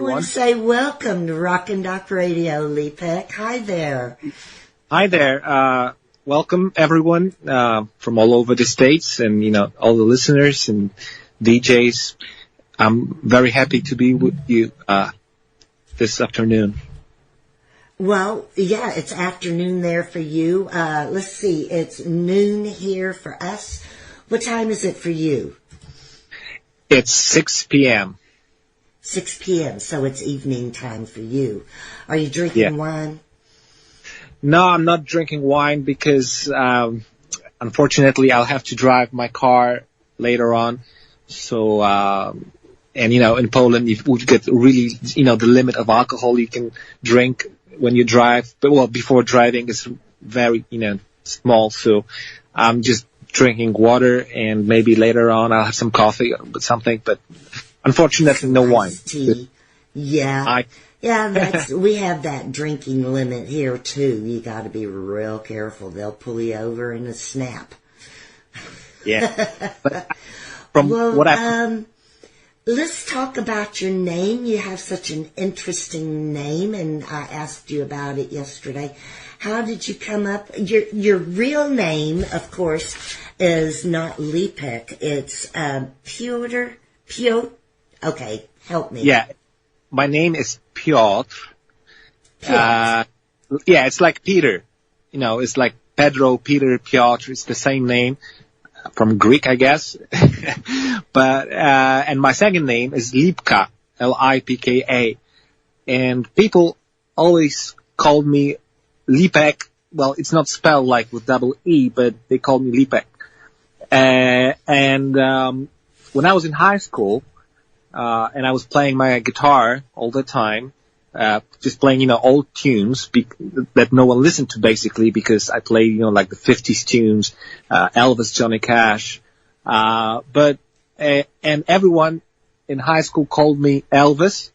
everyone. I want to say welcome to RockinDocRadio, Leepeck. Hi there. Hi there. Welcome, everyone, from all over the States and, all the listeners and DJs. I'm very happy to be with you this afternoon. Well, yeah, it's afternoon there for you. Let's see, it's noon here for us. What time is it for you? It's 6 p.m. 6 p.m., so it's evening time for you. Are you drinking wine? No, I'm not drinking wine because, unfortunately, I'll have to drive my car later on. So, in Poland, we get really, the limit of alcohol you can drink when you drive. But, before driving is very, small. So I'm just drinking water, and maybe later on I'll have some coffee or something. But unfortunately, no wine. Tea. Yeah. We have that drinking limit here too. You got to be real careful. They'll pull you over in a snap. Yeah. Let's talk about your name. You have such an interesting name, and I asked you about it yesterday. How did you come up? Your real name, of course, is not Leepeck. It's Piotr. Okay, help me. Yeah. My name is Piotr. It's like Peter. It's like Pedro, Peter, Piotr. It's the same name from Greek, I guess. But, and my second name is Lipka, Lipka. And people always called me Leepeck. Well, it's not spelled like with double E, but they called me Leepeck. When I was in high school, and I was playing my guitar all the time, just playing, old tunes that no one listened to basically because I played, like the 50s tunes, Elvis, Johnny Cash. And everyone in high school called me Elvis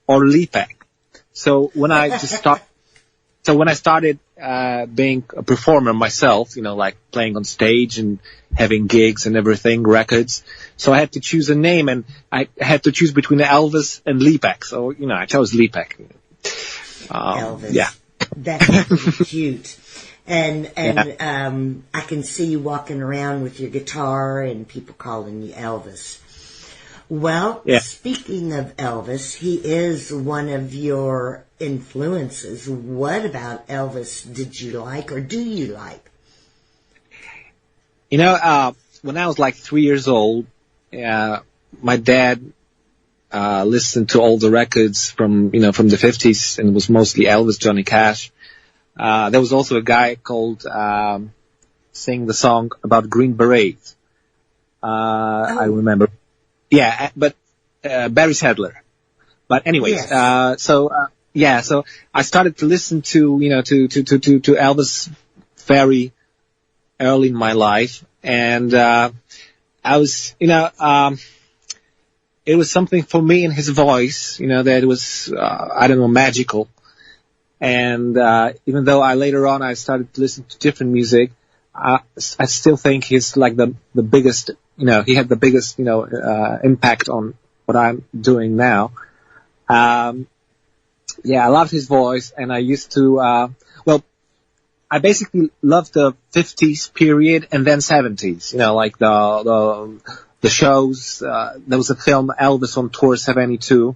or Leepeck. So when I started being a performer myself, like playing on stage and having gigs and everything, records. So I had to choose a name, and I had to choose between Elvis and Leepeck. So, I chose Leepeck. Elvis. Yeah. That's pretty cute. And I can see you walking around with your guitar and people calling you Elvis. Well, Speaking of Elvis, he is one of your influences. What about Elvis did you like or do you like? When I was like 3 years old, my dad listened to all the records from the 50s, and it was mostly Elvis, Johnny Cash. There was also a guy called sing the song about Green Berets. I remember. Yeah, but Barry Sadler. But anyways, so I started to listen to to Elvis very early in my life, and I was it was something for me in his voice, that it was magical. And even though later on I started to listen to different music, I still think he's like the biggest, he had the biggest, impact on what I'm doing now. I loved his voice, and I used to, I basically loved the 50s period and then 70s, like the shows. There was a film, Elvis on Tour 72,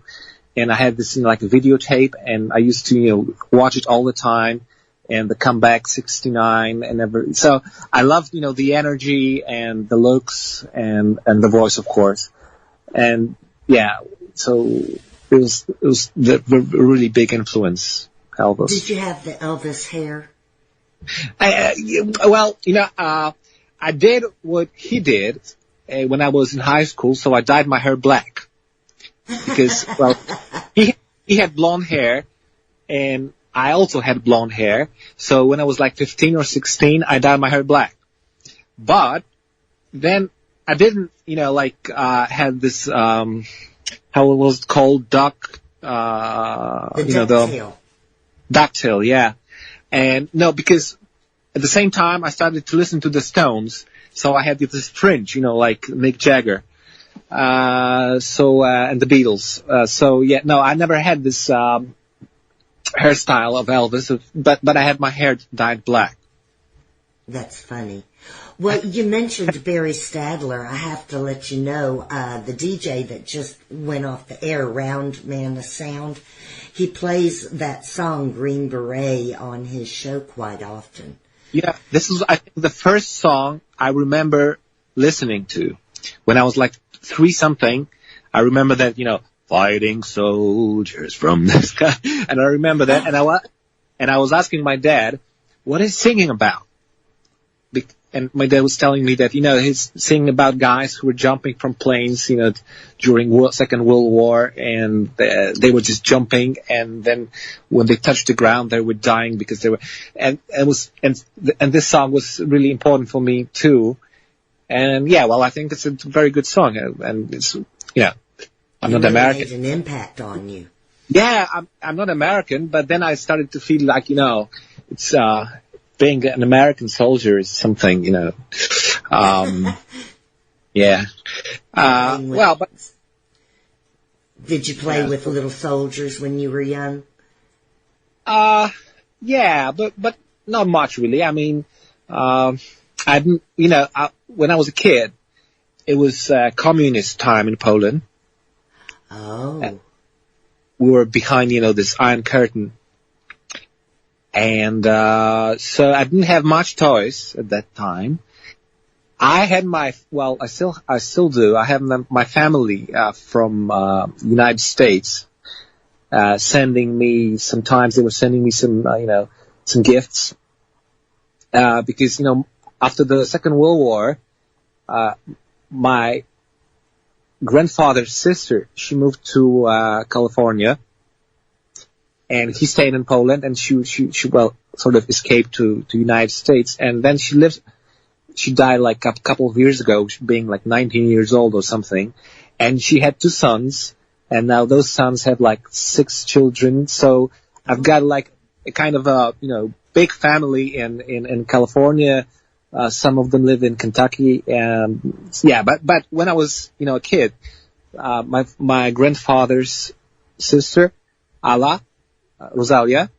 and I had this, like a videotape, and I used to, watch it all the time, and the Comeback 69 and so I loved, the energy and the looks and the voice, of course. And so it was the really big influence, Elvis. Did you have the Elvis hair? I did what he did when I was in high school, so I dyed my hair black. Because, he had blonde hair, and I also had blonde hair. So when I was like 15 or 16, I dyed my hair black. But then I didn't, had this, how it was called, ducktail. Ducktail, yeah. And no, because at the same time I started to listen to the Stones, so I had this fringe, like Mick Jagger. and the Beatles. I never had this hairstyle of Elvis, but I had my hair dyed black. That's funny. Well, you mentioned Barry Stadler. I have to let you know, the DJ that just went off the air, Round Man of Sound, he plays that song Green Beret on his show quite often. Yeah, this is, I think, the first song I remember listening to when I was like 3-something. I remember that, fighting soldiers from the sky. And I remember that. And I was asking my dad, what is singing about? And my dad was telling me that, he's singing about guys who were jumping from planes, during Second World War, and they were just jumping, and then when they touched the ground, they were dying because they were, and this song was really important for me too. And I think it's a very good song, and it's, I'm not American. It made an impact on you. Yeah, I'm not American, but then I started to feel like, it's, being an American soldier is something, yeah. But did you play with little soldiers when you were young? Yeah, but not much really. I mean, I didn't, when I was a kid, it was communist time in Poland. Oh. We were behind, this Iron Curtain. And so I didn't have much toys at that time. I had I still do. I have my family from United States sending me, sometimes they were sending me some gifts. Because, after the Second World War, my grandfather's sister, she moved to California. And he stayed in Poland, and she sort of escaped to United States. And then she died like a couple of years ago, being like 19 years old or something. And she had 2 sons, and now those sons have like 6 children. So I've got like a kind of a, big family in California. Some of them live in Kentucky. And but when I was, a kid, my grandfather's sister, Rosalia,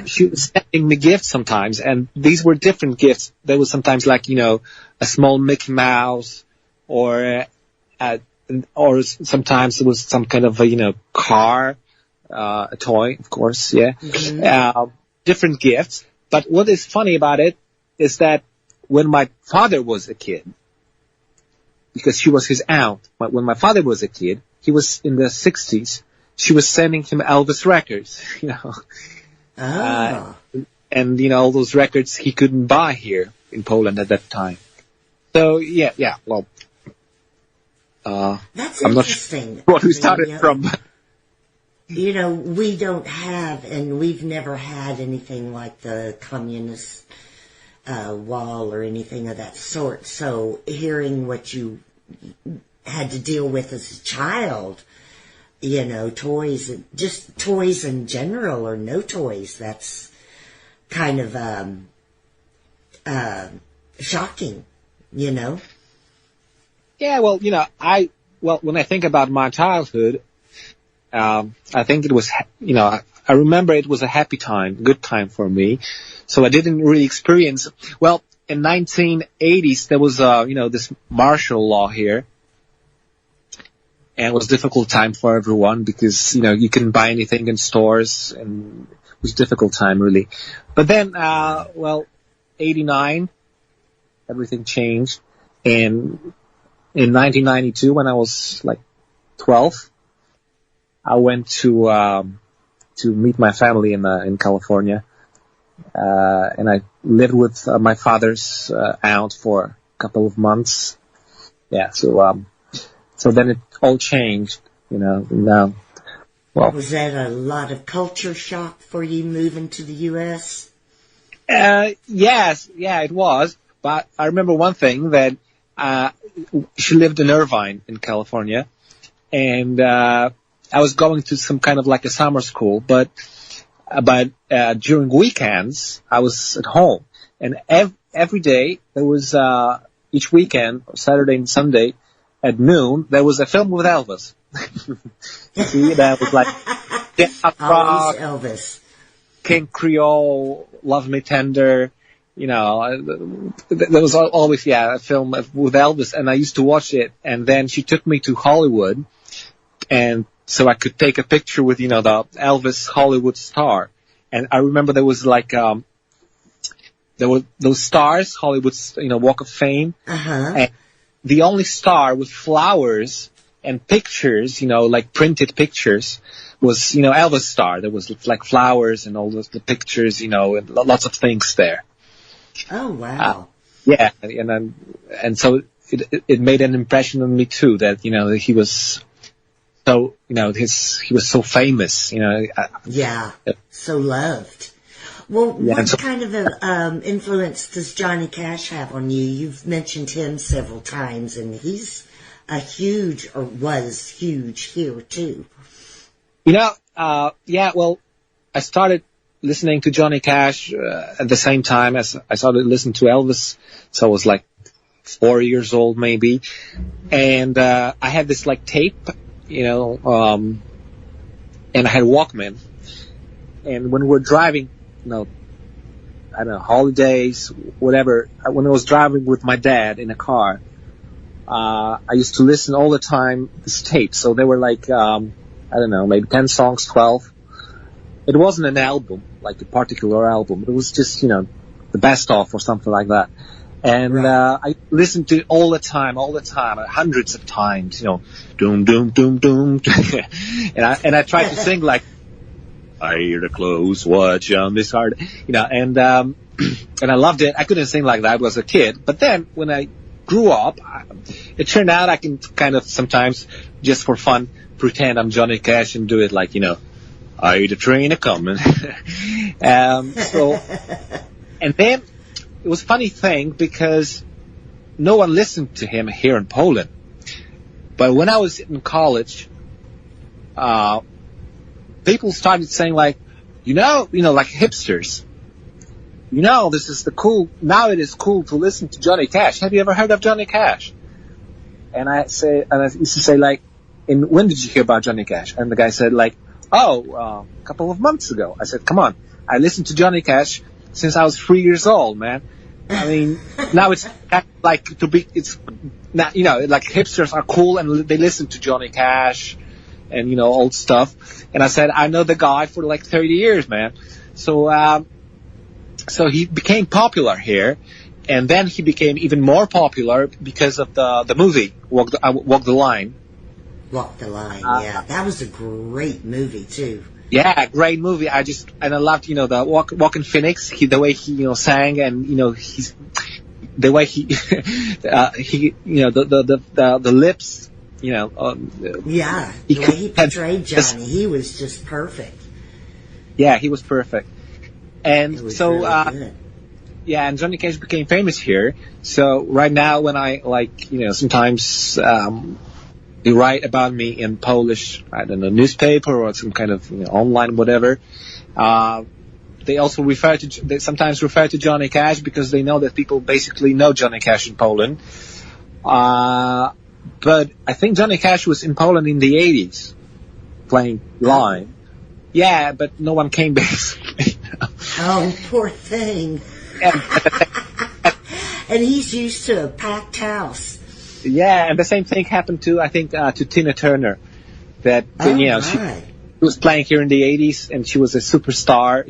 she was sending me gifts sometimes, and these were different gifts. There was sometimes like, a small Mickey Mouse, or sometimes it was some kind of a, car, a toy, of course, yeah. Mm-hmm. Different gifts. But what is funny about it is that when my father was a kid, because she was his aunt, but when my father was a kid, he was in the 60s, she was sending him Elvis records, and, all those records he couldn't buy here in Poland at that time. So, that's I'm interesting. Not sure what we started from. We don't have, and we've never had anything like the communist wall or anything of that sort. So hearing what you had to deal with as a child, toys, just toys in general or no toys, that's kind of shocking, Yeah, when I think about my childhood, I think it was, I remember it was a happy time, good time for me. So I didn't really experience, in 1980s, there was, this martial law here. And it was a difficult time for everyone because, you couldn't buy anything in stores, and it was a difficult time, really. But then, 89, everything changed. And in 1992, when I was like 12, I went to meet my family in California. And I lived with my father's aunt for a couple of months. Yeah, so then it all changed, now. Was that a lot of culture shock for you moving to the U.S.? Yes, it was. But I remember one thing, that she lived in Irvine in California, and I was going to some kind of like a summer school, but during weekends I was at home, and every day there was each weekend, Saturday and Sunday, at noon, there was a film with Elvis. See, that was like Always Elvis. King Creole, Love Me Tender. You know, there was always, a film with Elvis, and I used to watch it. And then she took me to Hollywood, and so I could take a picture with, the Elvis Hollywood star. And I remember there was like, there were those stars, Hollywood's, Walk of Fame. And the only star with flowers and pictures, like printed pictures, was, Elvis star. There was like flowers and all the pictures, and lots of things there. Oh, wow. Yeah. And so it made an impression on me too, that, that he was so, he was so famous, Yeah. So loved. Well, what kind of influence does Johnny Cash have on you? You've mentioned him several times, and he's was huge here too. Well, I started listening to Johnny Cash at the same time as I started listening to Elvis, so I was like 4 years old maybe, and I had this like tape, and I had a Walkman, and when we were driving, I don't know, holidays, whatever, when I was driving with my dad in a car, I used to listen all the time to this tape. So there were like, I don't know, maybe 10 songs, 12. It wasn't an album, like a particular album. It was just, the best of or something like that. And I listened to it all the time, hundreds of times, doom, doom, doom, doom. and I tried to sing like, I hear the close watch on this heart, and I loved it. I couldn't sing like that. I was a kid. But then when I grew up, it turned out I can kind of sometimes, just for fun, pretend I'm Johnny Cash and do it like, I hear the train a-coming. And then it was a funny thing because no one listened to him here in Poland. But when I was in college, people started saying like, like hipsters, this is now it is cool to listen to Johnny Cash. Have you ever heard of Johnny Cash? And I used to say like, when did you hear about Johnny Cash? And the guy said like, a couple of months ago. I said, come on, I listened to Johnny Cash since I was 3 years old, man. I mean, now it's like it's now, like hipsters are cool and they listen to Johnny Cash and, old stuff. And I said, I know the guy for like 30 years, man. So he became popular here. And then he became even more popular because of the movie, Walk the Line. Walk the Line, yeah. That was a great movie, too. Yeah, great movie. I loved, the Walking Phoenix, the way he, sang and, the way he, the lips, yeah, the way he portrayed Johnny, he was just perfect. Yeah, he was perfect. And so, really good. Yeah, and Johnny Cash became famous here. So right now when I sometimes, they write about me in Polish, I don't know, newspaper or some kind of online whatever. They also they sometimes refer to Johnny Cash because they know that people basically know Johnny Cash in Poland. But I think Johnny Cash was in Poland in the 80s, playing live. Yeah, but no one came basically. Oh, poor thing. And he's used to a packed house. Yeah, and the same thing happened to, I think, to Tina Turner. That, she was playing here in the 80s, and she was a superstar,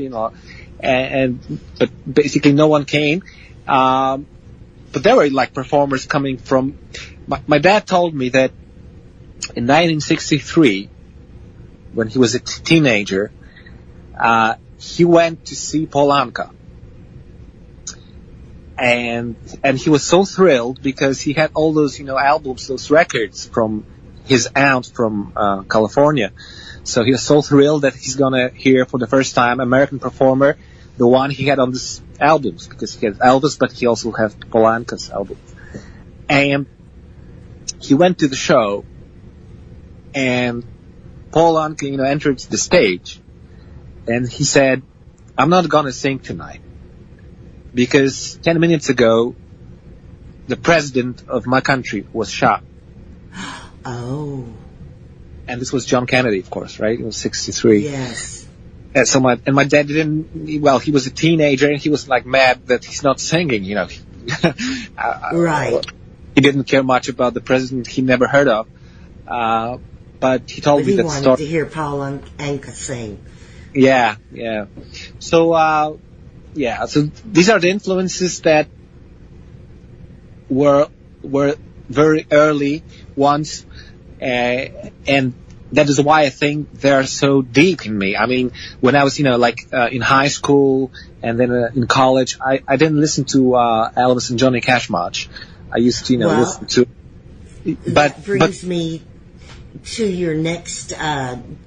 but basically no one came. But there were, performers coming from... My dad told me that in 1963, when he was a teenager, he went to see Paul Anka. And he was so thrilled because he had all those, albums, those records from his aunt from California. So he was so thrilled that he's gonna hear for the first time American performer, the one he had on these albums, because he had Elvis, but he also had Paul Anka's album. And he went to the show, and Paul Anka, entered the stage, and he said, "I'm not gonna sing tonight. Because 10 minutes ago, the president of my country was shot. Oh. And this was John Kennedy, of course, right? It was 63. Yes. And so my dad didn't, well, he was a teenager and he was like mad that he's not singing, you know. Right. He didn't care much about the president he never heard of. But he told me that story. He wanted to hear Paul Anka sing. Yeah. So, so these are the influences that were very early ones, and that is why I think they're so deep in me. I mean, when I was, in high school and then in college, I didn't listen to Elvis and Johnny Cash much. I used to, listen to. That brings me to your next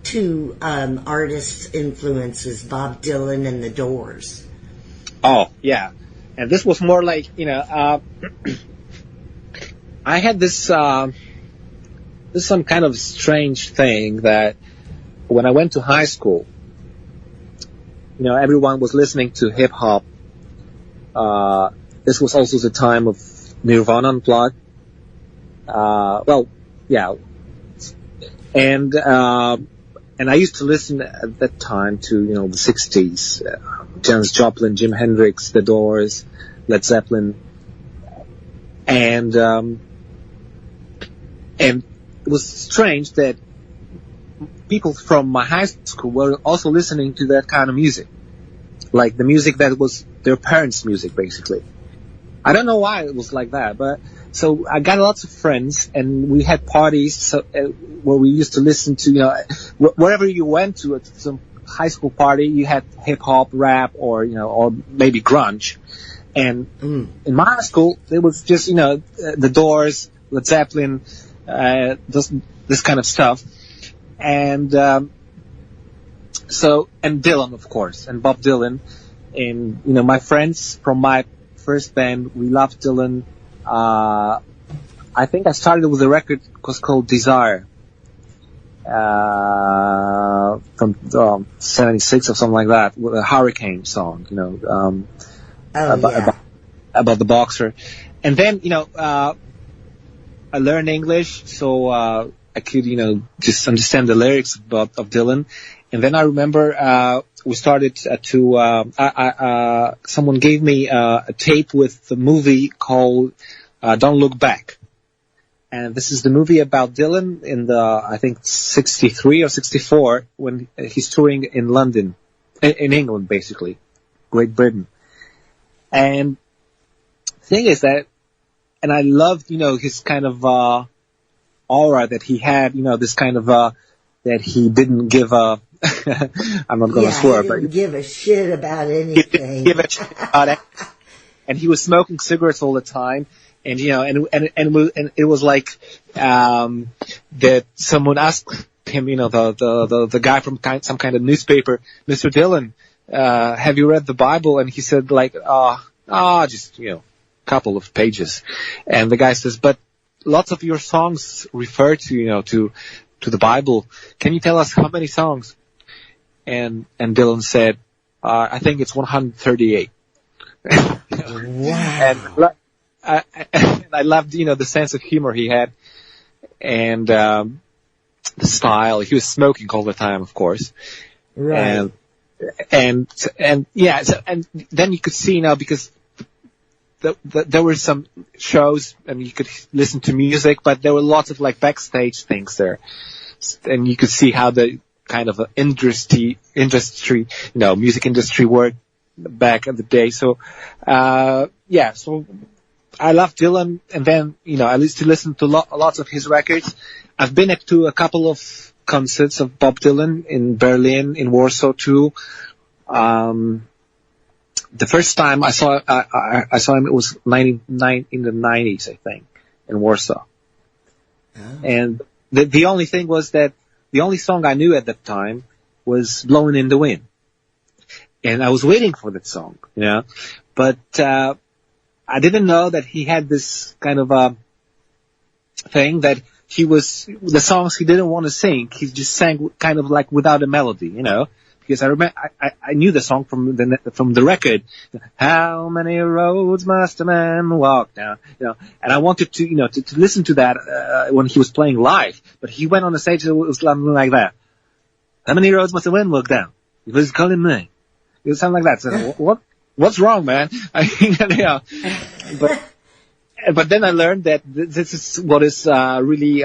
two artists' influences, Bob Dylan and The Doors. Oh, yeah. And this was more like, I had this some kind of strange thing that when I went to high school, everyone was listening to hip hop. This was also the time of Nirvana Unplugged. And I used to listen at that time to, the 60s, Janis Joplin, Jimi Hendrix, The Doors, Led Zeppelin. And it was strange that people from my high school were also listening to that kind of music. Like the music that was their parents' music, basically. I don't know why it was like that, but so I got lots of friends, and we had parties where we used to listen to, wherever you went to some high school party, you had hip hop, rap, or maybe grunge. And in my high school, it was just The Doors, Led Zeppelin, this kind of stuff, and and Dylan, of course, and Bob Dylan, and my friends from my first band, we loved Dylan. I think I started with a record called Desire, from 76 or something like that, with a Hurricane song, about the boxer. And then, I learned English, so I could, just understand the lyrics of Dylan. And then I remember we started someone gave me a tape with the movie called Don't Look Back. And this is the movie about Dylan in I think 63 or 64, when he's touring in London, in England, basically, Great Britain. And the thing is that, and I loved, his kind of aura that he had, this kind of that he didn't give a I'm not going to swear, he but didn't give a shit about anything. Give a shit about it. And he was smoking cigarettes all the time, and and it was like that someone asked him, the guy from some kind of newspaper, Mr. Dylan, have you read the Bible? And he said like, just couple of pages. And the guy says, but lots of your songs refer to to the Bible. Can you tell us how many songs? And Dylan said, I think it's 138. Wow. And I loved, the sense of humor he had, and the style. He was smoking all the time, of course. Right. And then you could see, because there were some shows and you could listen to music, but there were lots of like backstage things there, and you could see how the kind of industry, music industry worked back in the day. So, so I love Dylan, and then, I used to listen to lots of his records. I've been to a couple of concerts of Bob Dylan in Berlin, in Warsaw too. The first time I saw him, it was in the 90s, I think, in Warsaw. Oh. And the only thing was that the only song I knew at that time was Blowing in the Wind. And I was waiting for that song, but I didn't know that he had this kind of thing that the songs he didn't want to sing, he just sang kind of like without a melody, because I remember I knew the song from the record. How many roads must a man walk down? And I wanted to to listen to that when he was playing live. But he went on the stage, it was something like that. How many roads must a man walk down? He was calling me. It was something like that. So what's wrong, man? But then I learned that this is what is really.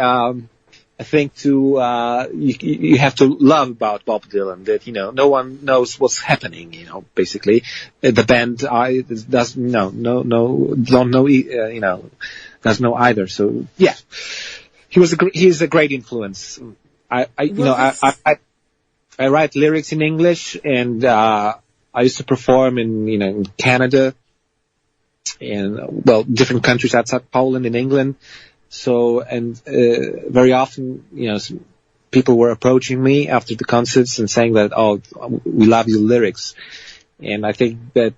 I think you have to love about Bob Dylan, that no one knows what's happening. Basically, the band doesn't don't know doesn't know either. So yeah, he's a great influence. I write lyrics in English, and I used to perform in Canada and different countries outside Poland and England. So, and very often, people were approaching me after the concerts and saying that, oh, we love your lyrics. And I think that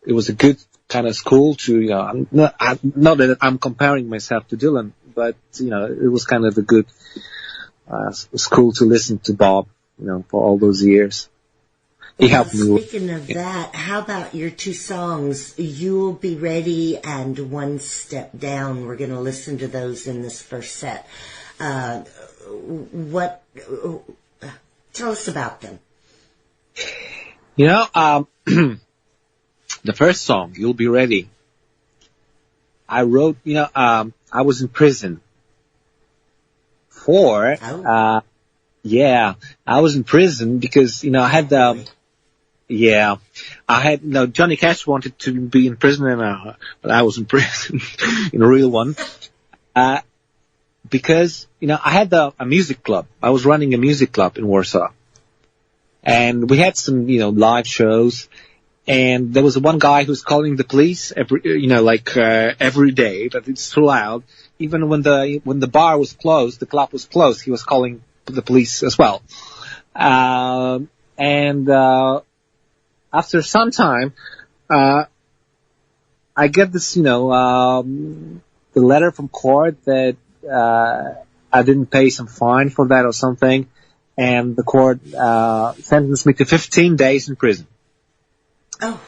it was a good kind of school to, not that I'm comparing myself to Dylan, but, it was kind of a good school to listen to Bob, for all those years. He helped me. Speaking of that, how about your two songs, You'll Be Ready and One Step Down? We're going to listen to those in this first set. Tell us about them. The first song, You'll Be Ready, I wrote, I was in prison I was in prison because, I had Johnny Cash wanted to be in prison, but I was in prison, in a real one. Because, I had a music club. I was running a music club in Warsaw. And we had some, live shows. And there was one guy who was calling the police every day, but it's too loud. Even when the bar was closed, the club was closed, he was calling the police as well. After some time, I get this, the letter from court that I didn't pay some fine for that or something, and the court sentenced me to 15 days in prison. Oh.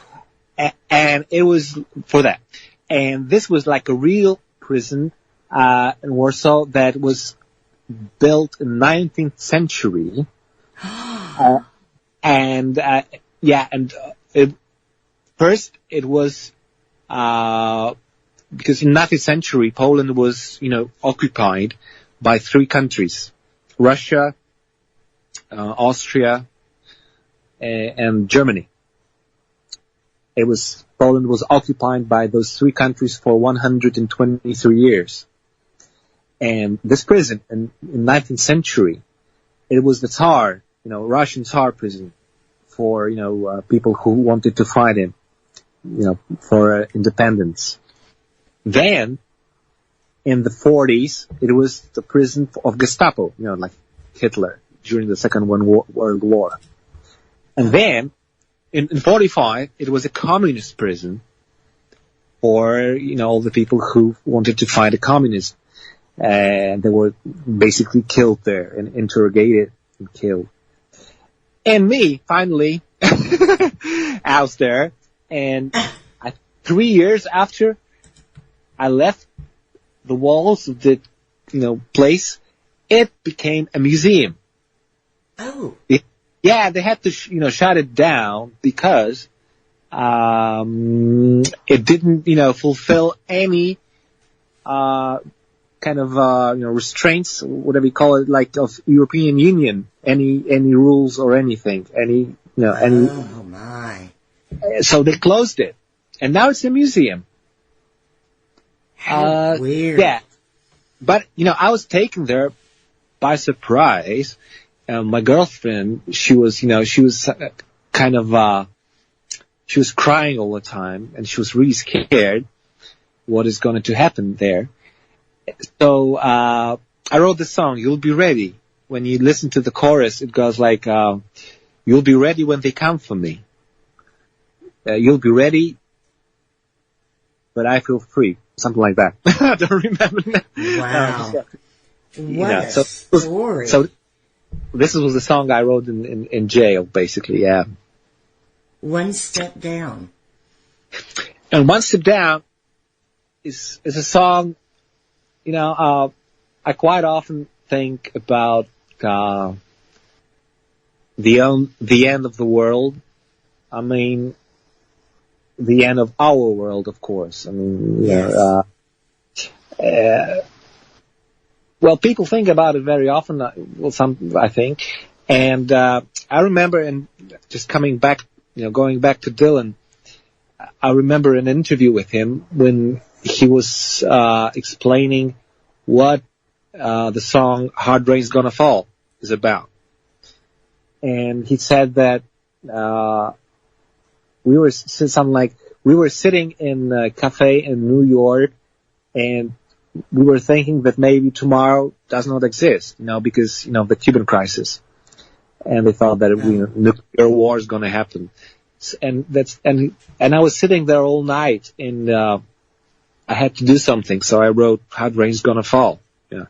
And it was for that. And this was like a real prison in Warsaw that was built in the 19th century. First it was, because in the 19th century, Poland was, occupied by three countries, Russia, Austria, and Germany. Poland was occupied by those three countries for 123 years. And this prison in the 19th century, it was the Tsar, Russian Tsar prison for, people who wanted to fight him, for independence. Then, in the 40s, it was the prison of Gestapo, like Hitler during the Second World War. And then, in 45, it was a communist prison for, all the people who wanted to fight the communism. And they were basically killed there and interrogated and killed. And me, finally, out there. And 3 years after I left the walls of the, place, it became a museum. Oh. They had to, shut it down because, it didn't, fulfill any, kind of, restraints, whatever you call it, like of European Union, any rules or anything, Oh my. So they closed it. And now it's a museum. How weird. Yeah. But, I was taken there by surprise. My girlfriend, she was kind of, she was crying all the time and she was really scared what is going to happen there. So, I wrote the song, You'll Be Ready. When you listen to the chorus, it goes like, you'll be ready when they come for me. You'll be ready, but I feel free. Something like that. I don't remember. Wow. What a story. So this was the song I wrote in jail, basically, yeah. One Step Down. And One Step Down is a song, I quite often think about the end of the world. I mean, the end of our world, of course. I mean, yes. Well, people think about it very often. I think. And I remember, and just coming back, going back to Dylan, I remember an interview with him when he was explaining what the song Hard Rain's Gonna Fall is about. And he said that we were sitting in a cafe in New York, and we were thinking that maybe tomorrow does not exist, because, the Cuban crisis. And they thought that nuclear war is going to happen. And I was sitting there all night, and I had to do something, so I wrote Hard Rain's Gonna Fall. Yeah.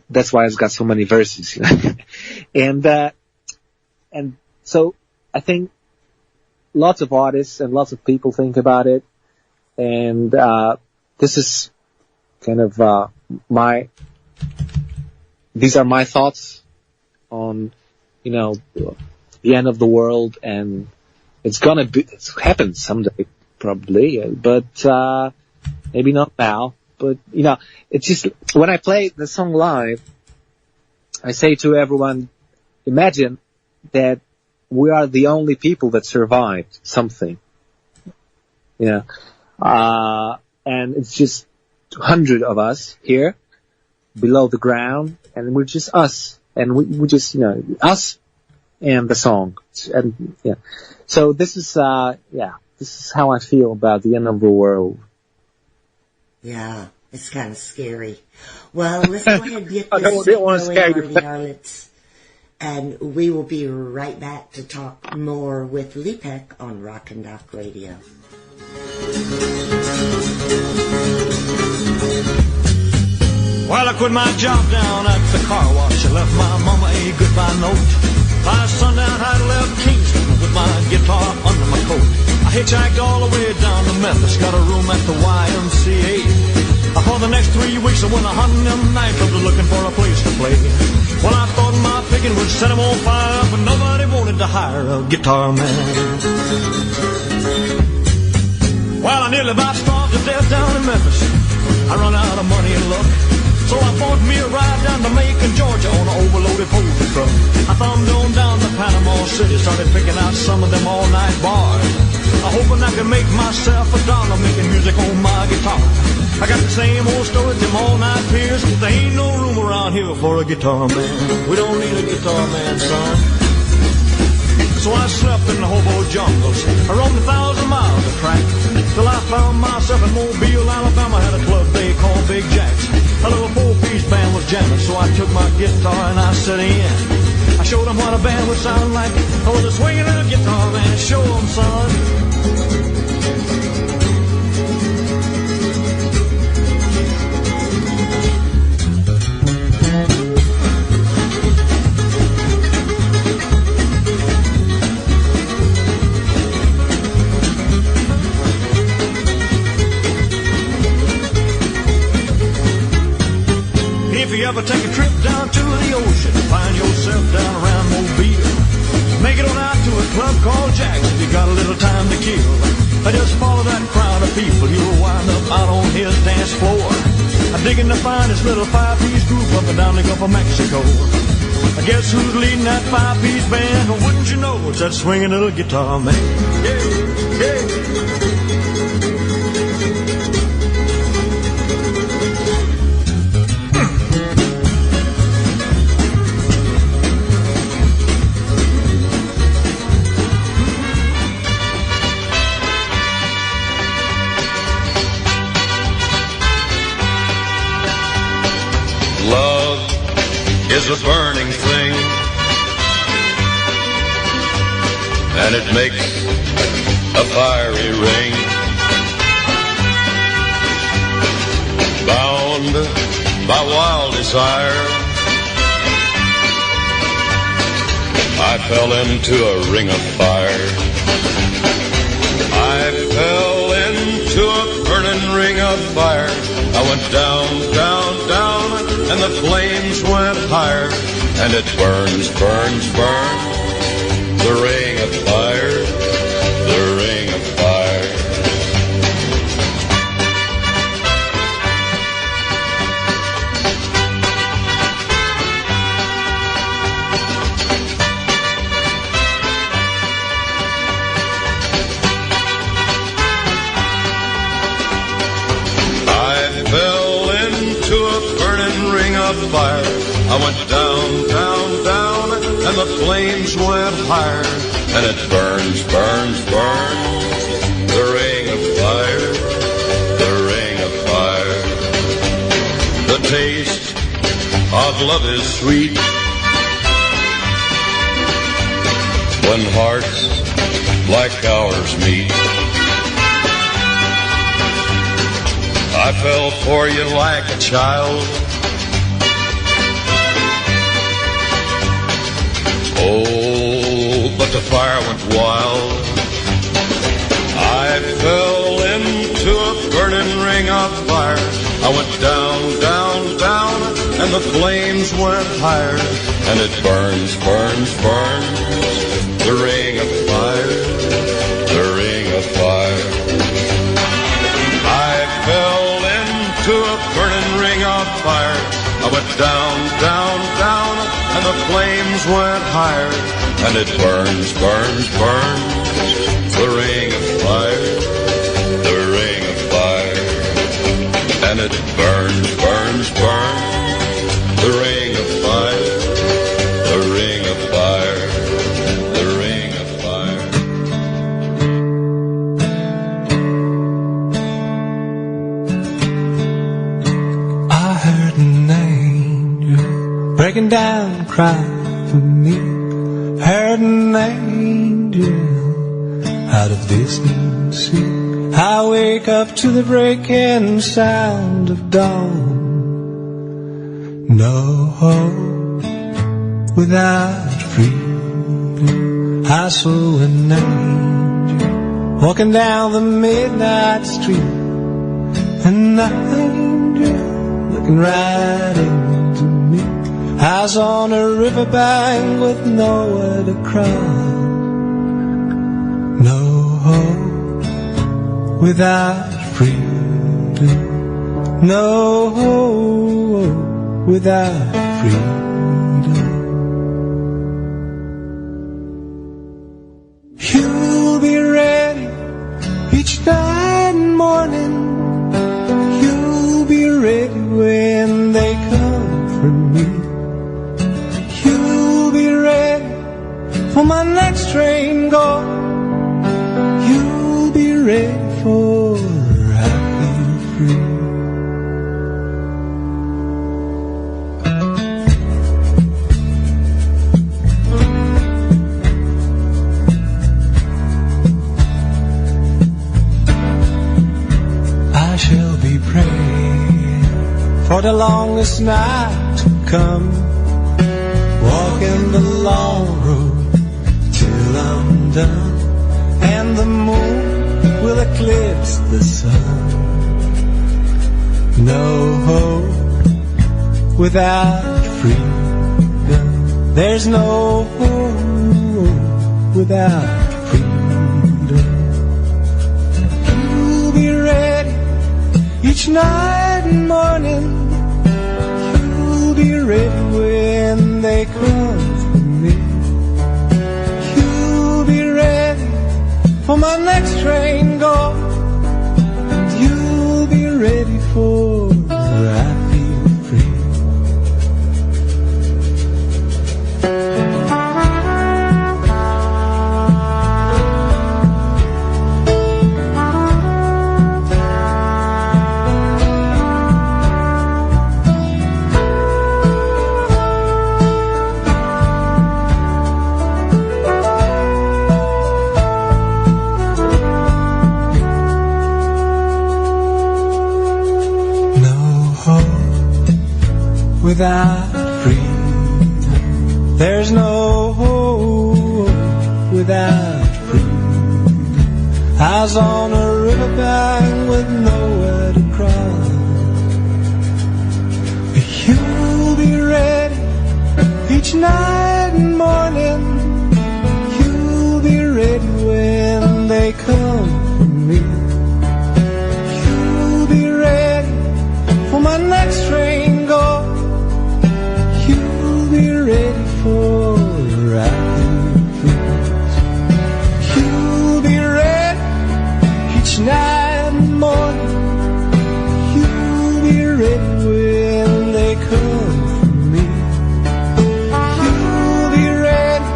That's why it's got so many verses. And so I think lots of artists and lots of people think about it, and this is kind of these are my thoughts on, the end of the world, and it's happen someday, probably, but maybe not now. But, it's just, when I play the song live, I say to everyone, imagine that we are the only people that survived something. And it's just 200 of us here below the ground, and we're just us. And we just, us and the song. And, yeah. So this is how I feel about the end of the world. Yeah, it's kind of scary. Well, let's go ahead and get this going, Harlots. And we will be right back to talk more with Leepeck on RockinDocRadio. Well, I quit my job down at the car wash. I left my mama a goodbye note. By sundown, I left Kingston with my guitar under my coat. I hitchhiked all the way down to Memphis, got a room at the YMCA. For the next 3 weeks, I went a hunting them nightclubs looking for a place to play. Well, I thought my picking would set them on fire, but nobody wanted to hire a guitar man. Well, I nearly about starved to death down in Memphis. I run out of money and luck, so I bought me a ride down to Macon, Georgia on an overloaded Ford truck. I thumbed on down to Panama City, started picking out some of them all-night bars. Hoping I could make myself $1 making music on my guitar. I got the same old story, them all-night peers. There ain't no room around here for a guitar man. We don't need a guitar man, son. So I slept in the hobo jungles. I roamed 1,000 miles of track till I found myself in Mobile, Alabama. Had a club they called Big Jack's. A little 4-piece band was jamming, so I took my guitar and I set in. I showed them what a band would sound like. I was a swinging little guitar man. Show them, son. If you ever take a trip down to the ocean, find yourself down around Mobile, make it on out to a club called Jack's if you got a little time to kill. I just follow that crowd of people, you'll wind up out on his dance floor. I'm digging to find this little 5-piece group up and down the Gulf of Mexico. I guess who's leading that 5-piece band? Well, wouldn't you know, it's that swinging little guitar man. Yeah, yeah. Is a burning thing, and it makes a fiery ring. Bound by wild desire, I fell into a ring of fire. I fell into a burning ring of fire. I went down, down, down, and the flames went higher. And it burns, burns, burns, the ring of fire, the ring of fire. Fire. I went down, down, down, and the flames went higher. And it burns, burns, burns, the ring of fire, the ring of fire. The taste of love is sweet when hearts like ours meet. I fell for you like a child. Oh, but the fire went wild. I fell into a burning ring of fire. I went down, down, down, and the flames went higher. And it burns, burns, burns, the ring of fire, the ring of fire. I fell into a burning ring of fire. I went down, down, down, and the flames went higher. And it burns, burns, burns, the ring of fire, the ring of fire. And it burns, burns, burns, the ring of fire, the ring of fire, the ring of fire. I heard an angel breaking down, crying for me. Heard an angel out of distant sea. I wake up to the breaking sound of dawn. No hope without freedom. I saw an angel walking down the midnight street. An angel looking right into me. I was on a riverbank with nowhere to cross. No hope without freedom. No hope without freedom. You'll be ready each night and morning. You'll be ready when they come for me. For my next train going, you'll be ready for I feel free. I shall be praying for the longest night to come, walking the long road till I'm done, and the moon will eclipse the sun. No hope without freedom. There's no hope without freedom. You'll be ready each night and morning. You'll be ready when they come for me. For my next train go, and you'll be ready for I feel free. Without freedom, there's no hope without food. I was on a riverbank with nowhere to cross. You'll be ready each night and morning. You'll be ready when they come for me. You'll be ready for my next train go. You'll be ready for the ride. You'll be ready each night and morning. You'll be ready when they come for me. You'll be ready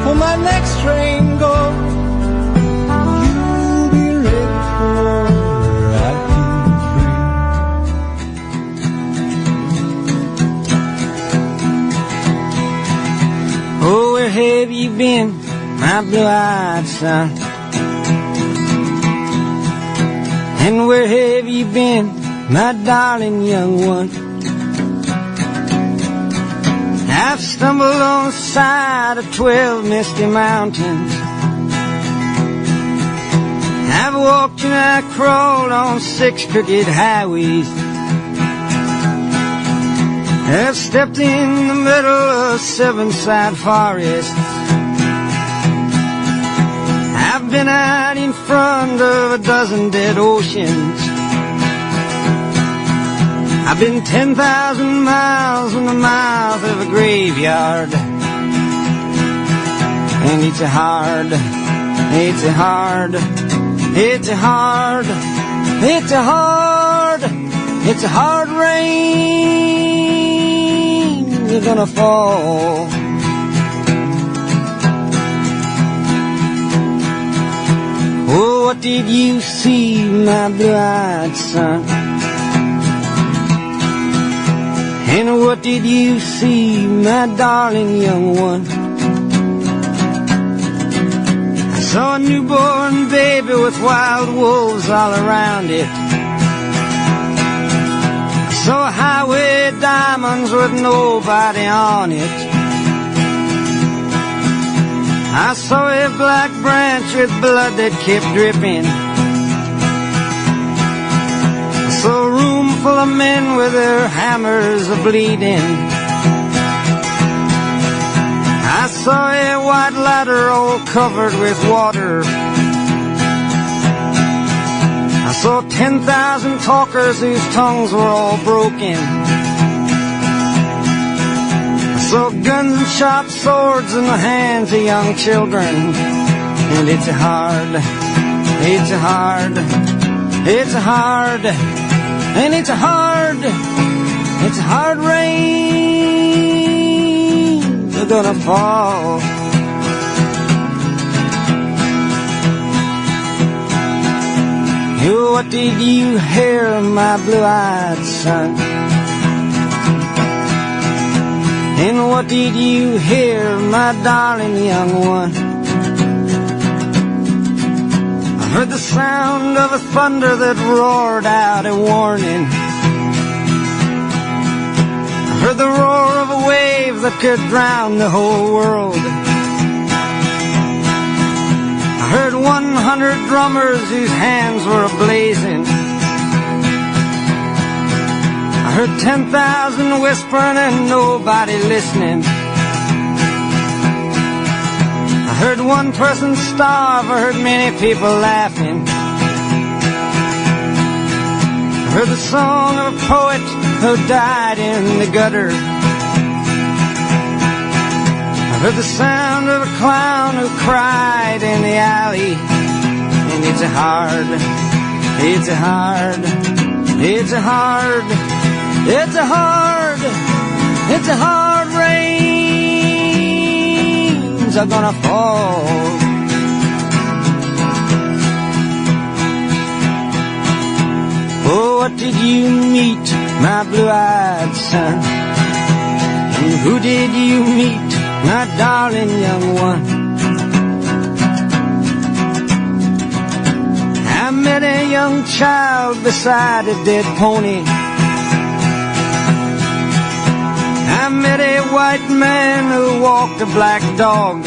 for my next train go. You'll be ready for rockin' free. Oh, where have you been, my blue-eyed son? And where have you been, my darling young one? I've stumbled on the side of 12 misty mountains. I've walked and I crawled on 6 crooked highways. I've stepped in the middle of 7 side forests. I've been out in front of a dozen dead oceans. I've been 10,000 miles from the mouth of a graveyard. And it's a hard, it's a hard, it's a hard, it's a hard, it's a hard rain you're gonna fall. Oh, what did you see, my blue-eyed son? And what did you see, my darling young one? I saw a newborn baby with wild wolves all around it. I saw highway diamonds with nobody on it. I saw a black branch with blood that kept dripping. I saw a room full of men with their hammers a-bleeding. I saw a white ladder all covered with water. I saw 10,000 talkers whose tongues were all broken. I saw guns and sharp swords in the hands of young children. And it's a hard, it's a hard, it's a hard, and it's a hard rain you're gonna fall. What did you hear, my blue-eyed son? And what did you hear, my darling young one? I heard the sound of a thunder that roared out a warning. I heard the roar of a wave that could drown the whole world. I heard 100 drummers whose hands were ablazing. I heard 10,000 whispering and nobody listening. I heard one person starve, I heard many people laughing. I heard the song of a poet who died in the gutter. I heard the sound of a clown who cried in the alley. And it's a hard, it's a hard, it's a hard, it's a hard, it's a hard rains are gonna fall. Oh, what did you meet, my blue-eyed son? And who did you meet, my darling young one? I met a young child beside a dead pony. I met a white man who walked a black dog.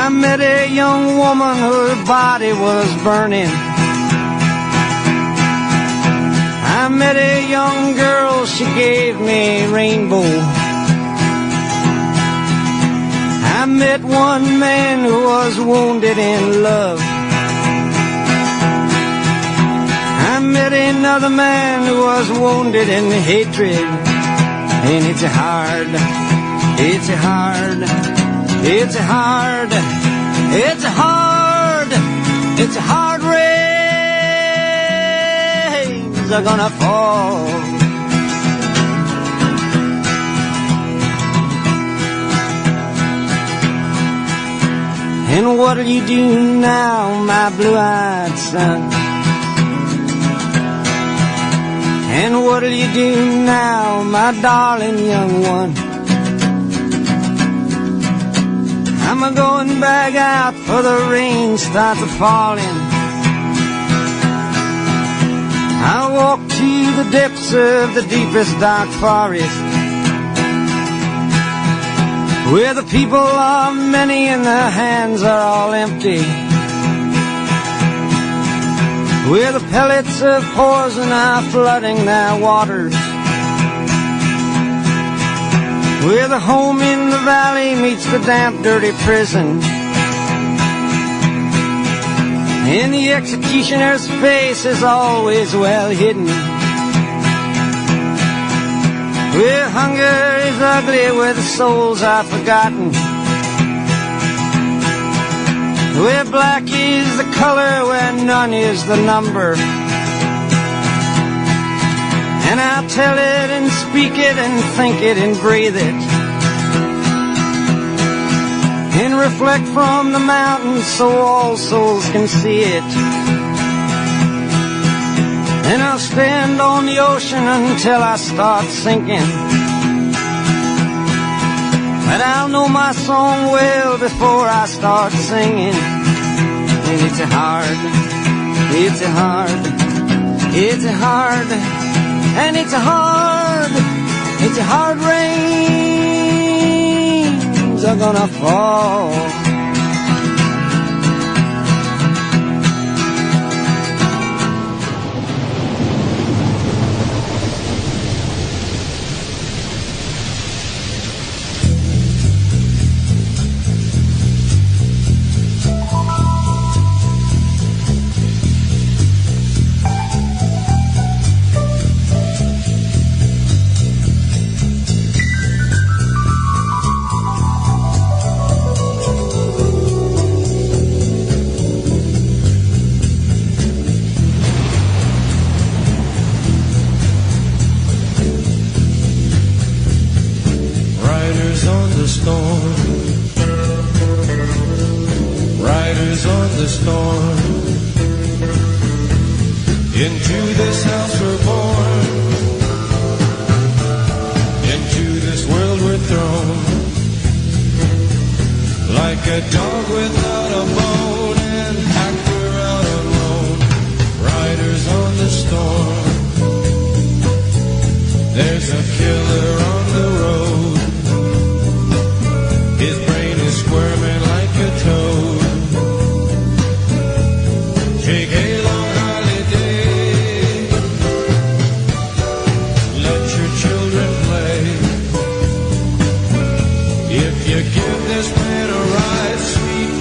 I met a young woman, her body was burning. I met a young girl, she gave me a rainbow. I met one man who was wounded in love. I met another man who was wounded in hatred. And it's a hard, it's a hard, it's a hard, it's a hard, it's a hard rains are gonna fall. And what'll you do now, my blue-eyed son? And what'll you do now, my darling young one? I'm a-going back out for the rain starts a-falling. I'll walk to the depths of the deepest dark forest, where the people are many and their hands are all empty, where the pellets of poison are flooding their waters, where the home in the valley meets the damp, dirty prison, and the executioner's face is always well hidden, where hunger is ugly, where the souls are forgotten, where black is the color, where none is the number. And I'll tell it and speak it and think it and breathe it, and reflect from the mountains so all souls can see it. And I'll stand on the ocean until I start sinking, but I'll know my song well before I start singing. And it's a hard, it's a hard, it's a hard, and it's a hard, it's a hard rains are gonna fall. Riders on the storm. Into this house we're born. Into this world we're thrown. Like a dog without a bone, an actor out alone. Riders on the storm. There's a killer on the road. His brain is squirming like a toad. Take a long holiday. Let your children play. If you give this man a ride, sweet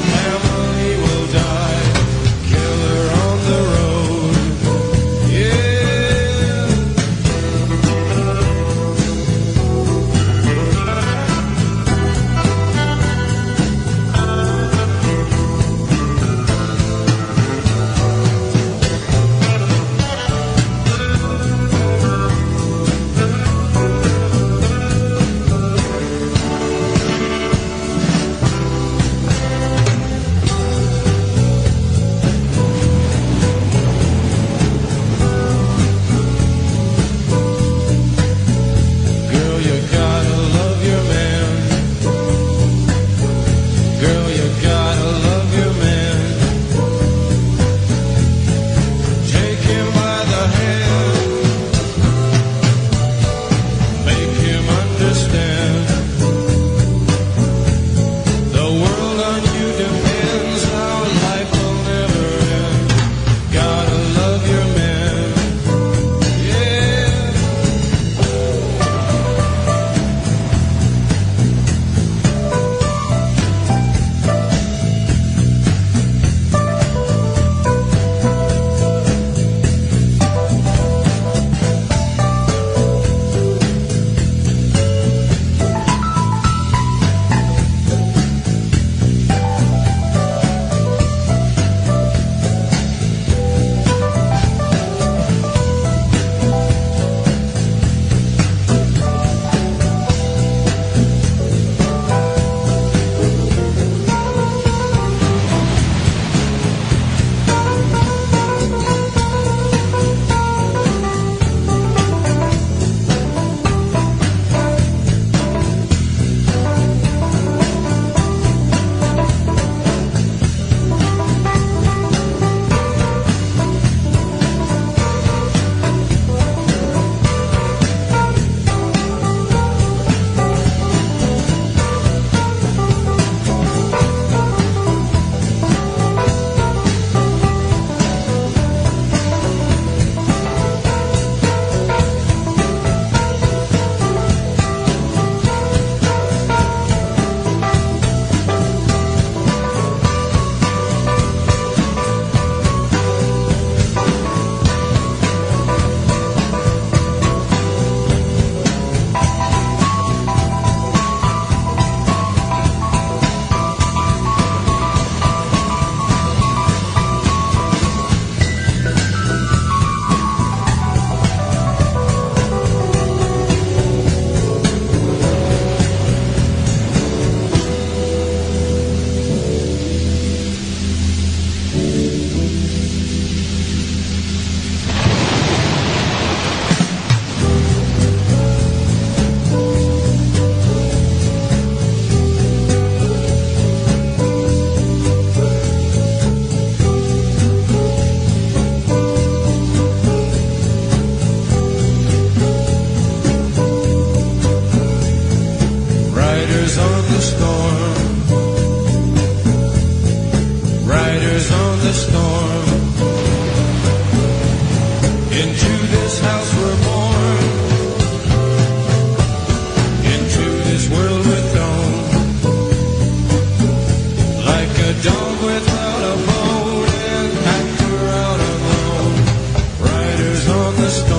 Riders on the storm. Riders on the storm. Into this house we're born. Into this world we're thrown. Like a dog without a bone, and actor out alone. Riders on the storm.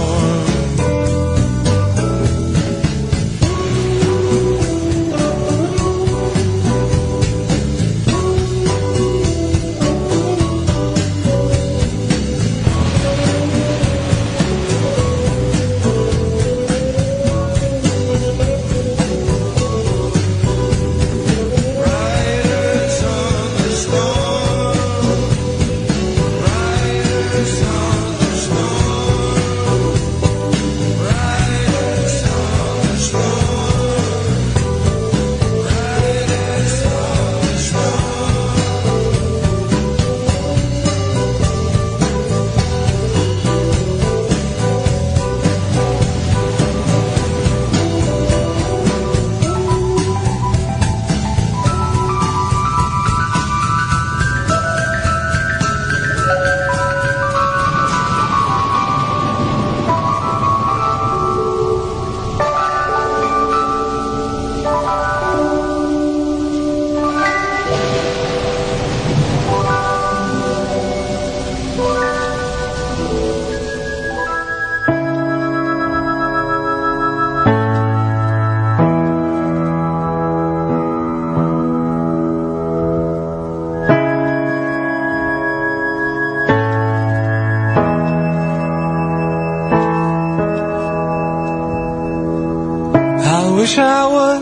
Wish I was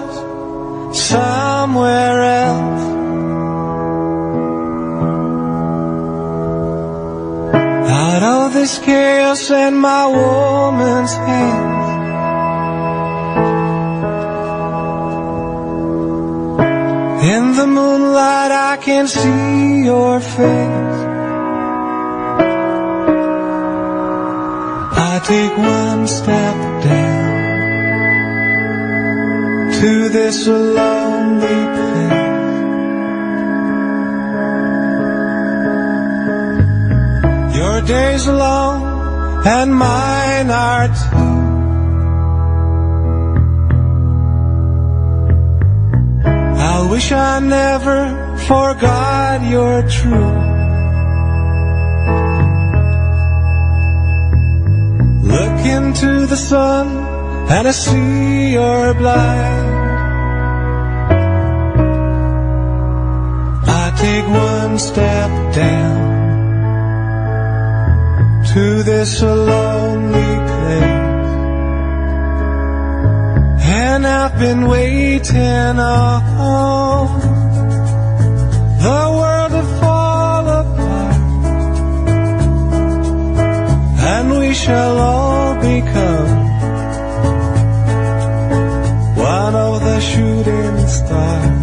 somewhere else. Out of this chaos in my woman's hands. In the moonlight I can see your face. I take one step down to this lonely place. Your days are long and mine are too. I wish I never forgot your truth. Look into the sun and I see you're blind. I take one step down to this lonely place, and I've been waiting all the world to fall apart, and we shall all become one of the shooting stars.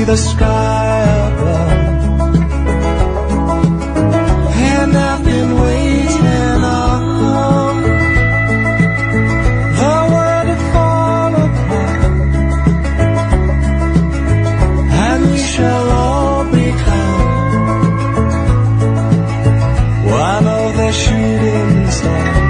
The sky above, and I've been waiting on the world to fall apart, and we shall all become one of the shooting stars.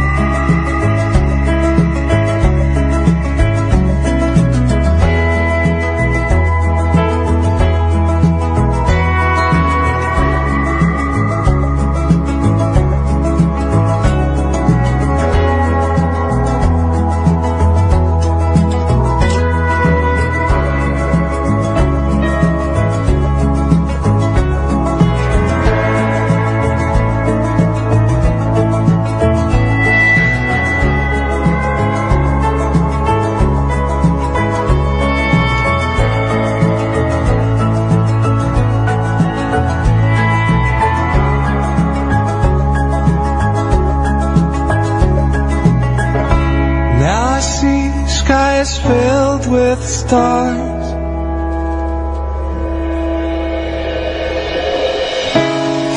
filled with stars.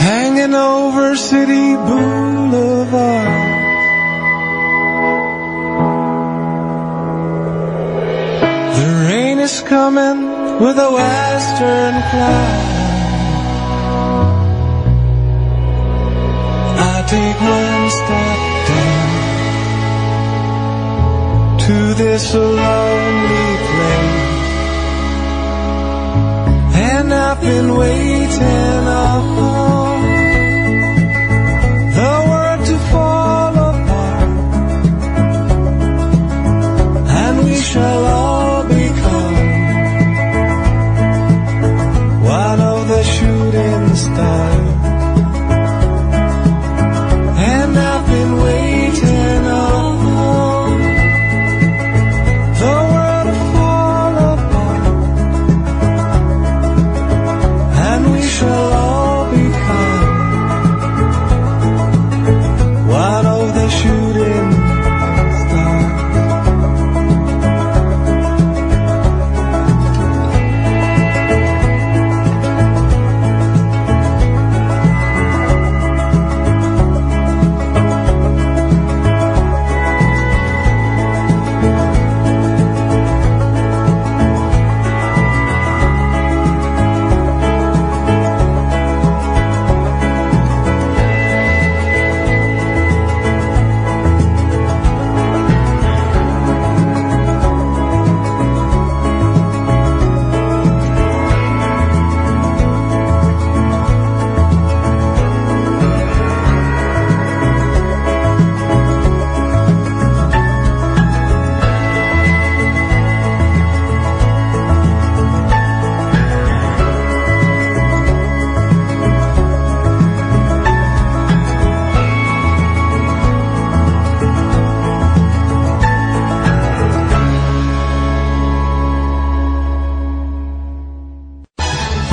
Hanging over City Boulevard. The rain is coming with a western cloud. I take one step down to this lonely place, and I've been waiting all the world to fall apart, and we shall all become one of the shooting stars. And I've been waiting all the world to fall apart, and we shall all become one of the shooting stars.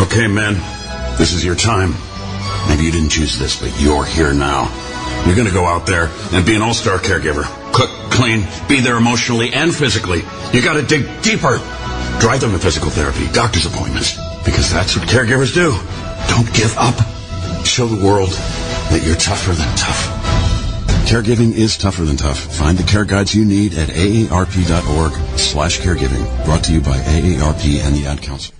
Okay, men, this is your time. Maybe you didn't choose this, but you're here now. You're going to go out there and be an all-star caregiver. Cook, clean, be there emotionally and physically. You got to dig deeper. Drive them to physical therapy, doctor's appointments, because that's what caregivers do. Don't give up. Show the world that you're tougher than tough. Caregiving is tougher than tough. Find the care guides you need at aarp.org/caregiving. Brought to you by AARP and the Ad Council.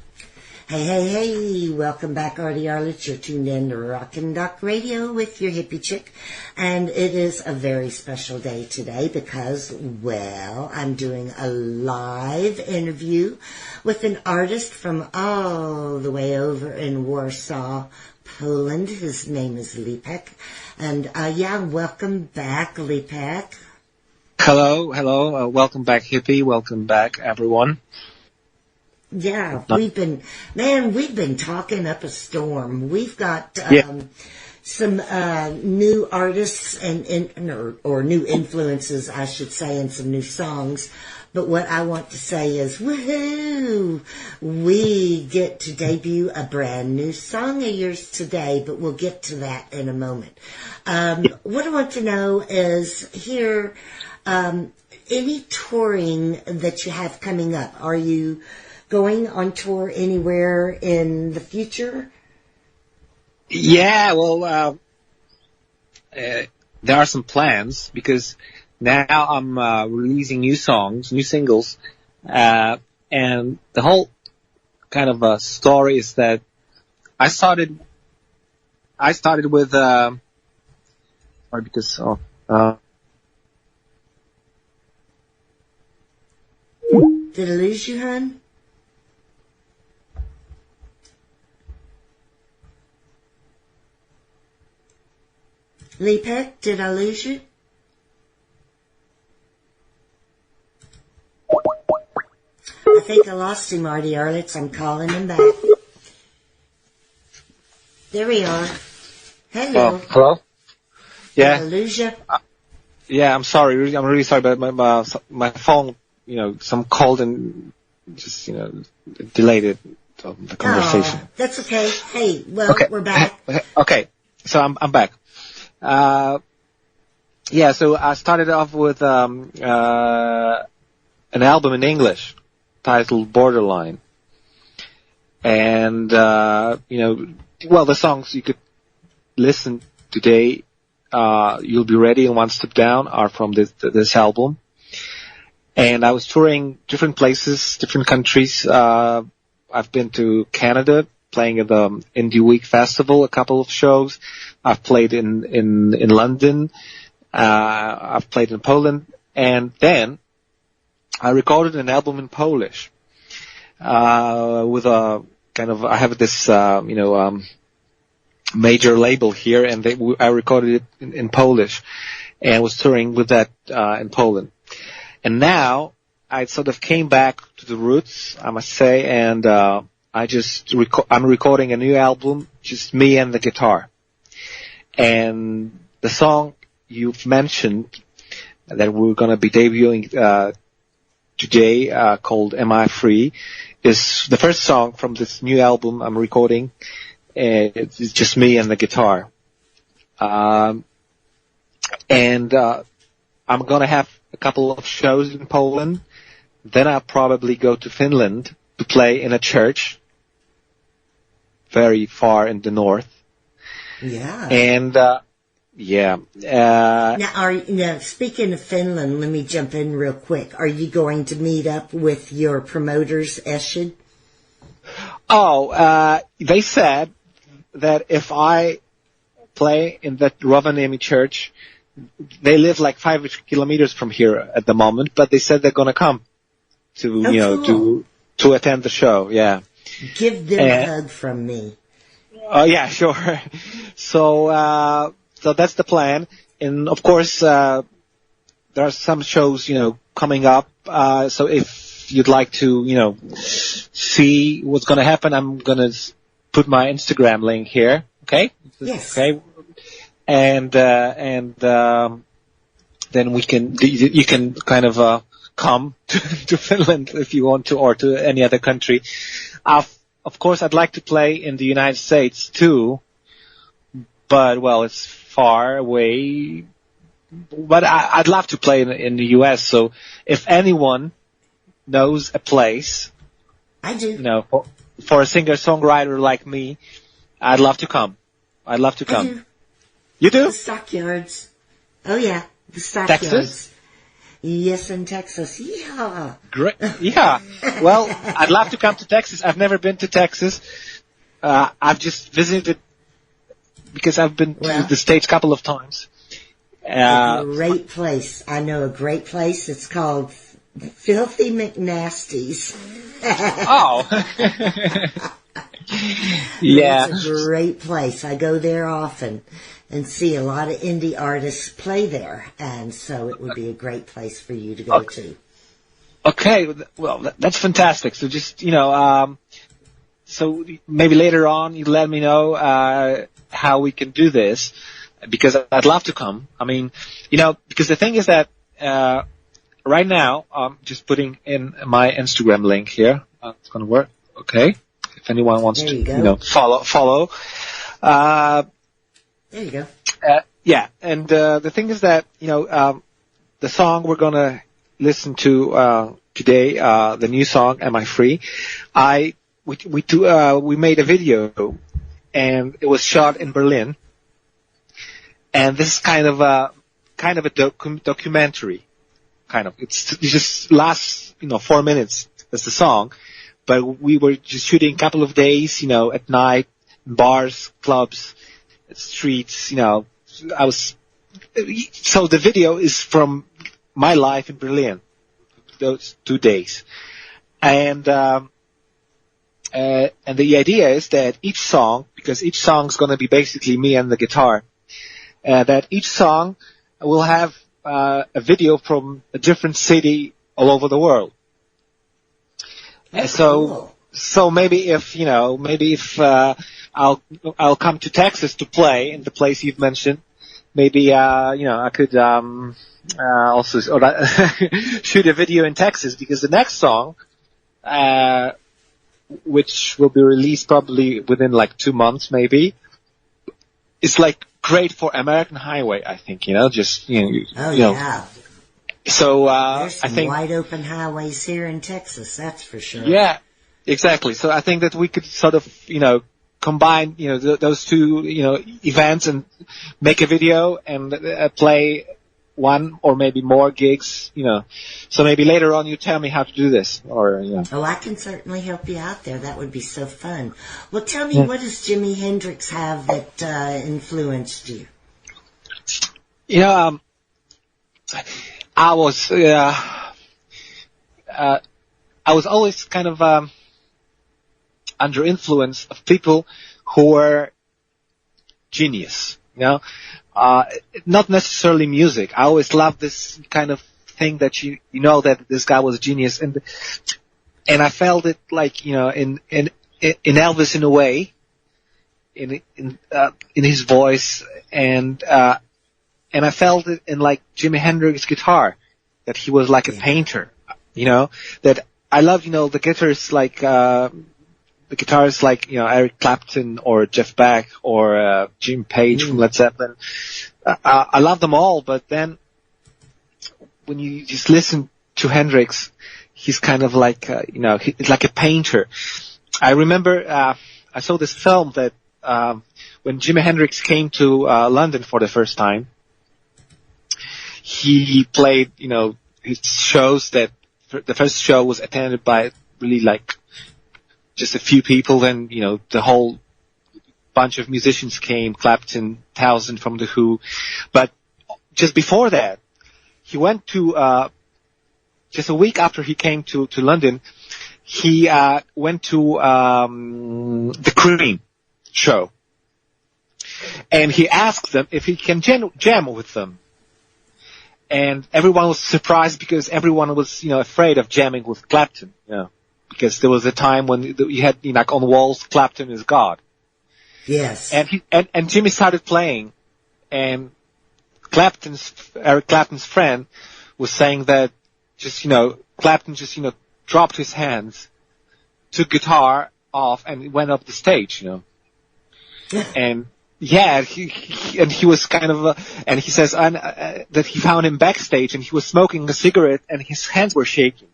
Hey, welcome back, Artie Arlett. You're tuned in to RockinDocRadio with your Hippie Chick. And it is a very special day today because, well, I'm doing a live interview with an artist from all the way over in Warsaw, Poland. His name is Leepeck. And, welcome back, Leepeck. Hello. Welcome back, Hippie. Welcome back, everyone. Yeah, we've been talking up a storm. We've got some new artists or new influences, I should say, and some new songs. But what I want to say is, woohoo! We get to debut a brand new song of yours today, but we'll get to that in a moment. What I want to know is here, any touring that you have coming up? Are you going on tour anywhere in the future? Yeah, well, there are some plans because now I'm releasing new songs, new singles, and the whole kind of story is that I started with did I lose you, hon? Leepeck, did I lose you? I think I lost him, Artie Arlitz. I'm calling him back. There we are. Hello. Hello? Yeah. Did I lose you? Yeah, I'm sorry. I'm really sorry, but my phone, some called and just, delayed it, the conversation. Oh, that's okay. Hey, well, okay. We're back. Okay, so I'm back. So I started off with an album in English, titled Borderline. And, the songs you could listen today, You'll Be Ready and One Step Down are from this album. And I was touring different places, different countries. I've been to Canada, playing at the Indie Week Festival, a couple of shows. I've played in London. I've played in Poland. And then I recorded an album in Polish, with a kind of, I have this, major label here, and I recorded it in Polish and was touring with that, in Poland. And now I sort of came back to the roots, I must say, and, I'm recording a new album, just me and the guitar. And the song you've mentioned that we're going to be debuting, today, called Am I Free, is the first song from this new album I'm recording. It's just me and the guitar. I'm going to have a couple of shows in Poland. Then I'll probably go to Finland to play in a church very far in the north. Yeah. And, Now, speaking of Finland, let me jump in real quick. Are you going to meet up with your promoters, Eshid? They said that if I play in that Rovaniemi church, they live like 5 kilometers from here at the moment, but they said they're going to come to, to attend the show. Yeah. Give them a hug from me. Oh, yeah, sure. So that's the plan. And of course, there are some shows, coming up. So if you'd like to, see what's going to happen, I'm going to put my Instagram link here. Okay? Yes. Okay. And then you can kind of, come to Finland if you want to, or to any other country. Of course, I'd like to play in the United States too, but it's far away. But I'd love to play in the US. So if anyone knows a place, I do. For a singer-songwriter like me, I'd love to come. I'd love to come. I do. You do? The Stockyards. Oh yeah, the Stockyards. Texas? Yes, in Texas. Yeah. Great. Yeah. Well, I'd love to come to Texas. I've never been to Texas. I've just visited because I've been to the States a couple of times. A great place. I know a great place. It's called Filthy McNasty's. Oh. Yeah. It's a great place. I go there often and see a lot of indie artists play there, and so it would be a great place for you to go to. Okay, well, that's fantastic. So just, so maybe later on you let me know how we can do this, because I'd love to come. I mean, because the thing is that right now I'm just putting in my Instagram link here. It's going to work. Okay. If anyone wants to, follow. There you go. Yeah, and the thing is that the song we're gonna listen to today, the new song "Am I Free," we made a video, and it was shot in Berlin, and this is kind of a documentary, it just lasts 4 minutes. That's the song. But we were just shooting a couple of days, at night, in bars, clubs, streets, so the video is from my life in Berlin, those 2 days. And the idea is that each song, because each song is going to be basically me and the guitar, that each song will have a video from a different city all over the world. So maybe if I'll come to Texas to play in the place you've mentioned, maybe I could also shoot a video in Texas, because the next song, which will be released probably within 2 months maybe, is great for American Highway, I think, Yeah. So There's some I think wide open highways here in Texas, that's for sure. yeah, exactly. So I think that we could sort of combine those two events and make a video and play one or maybe more gigs. So maybe later on you tell me how to do this, or Oh, I can certainly help you out there. That would be so fun. Well, tell me, what does Jimi Hendrix have that influenced you? I was always kind of under influence of people who were genius. Not necessarily music. I always loved this kind of thing that you know that this guy was a genius, and I felt it like in Elvis in a way, in his voice, and I felt it in like Jimi Hendrix's guitar, that he was like a painter. That I love the guitarists like Eric Clapton or Jeff Beck or Jim Page from Led Zeppelin. I love them all, but then when you just listen to Hendrix, he's kind of like he's like a painter. I remember I saw this film that when Jimi Hendrix came to London for the first time, he played his shows. That the first show was attended by really like just a few people. Then the whole bunch of musicians came, Clapton, Townsend from The Who. But just before that, he went to just a week after he came to London, he went to the Cream show, and he asked them if he can jam with them. And everyone was surprised because everyone was, afraid of jamming with Clapton, because there was a time when you had, like on the walls, Clapton is God. Yes. And Jimmy started playing, and Eric Clapton's friend was saying that just, Clapton just, dropped his hands, took guitar off, and went up the stage, And yeah, he was kind of, and he says that he found him backstage, and he was smoking a cigarette, and his hands were shaking,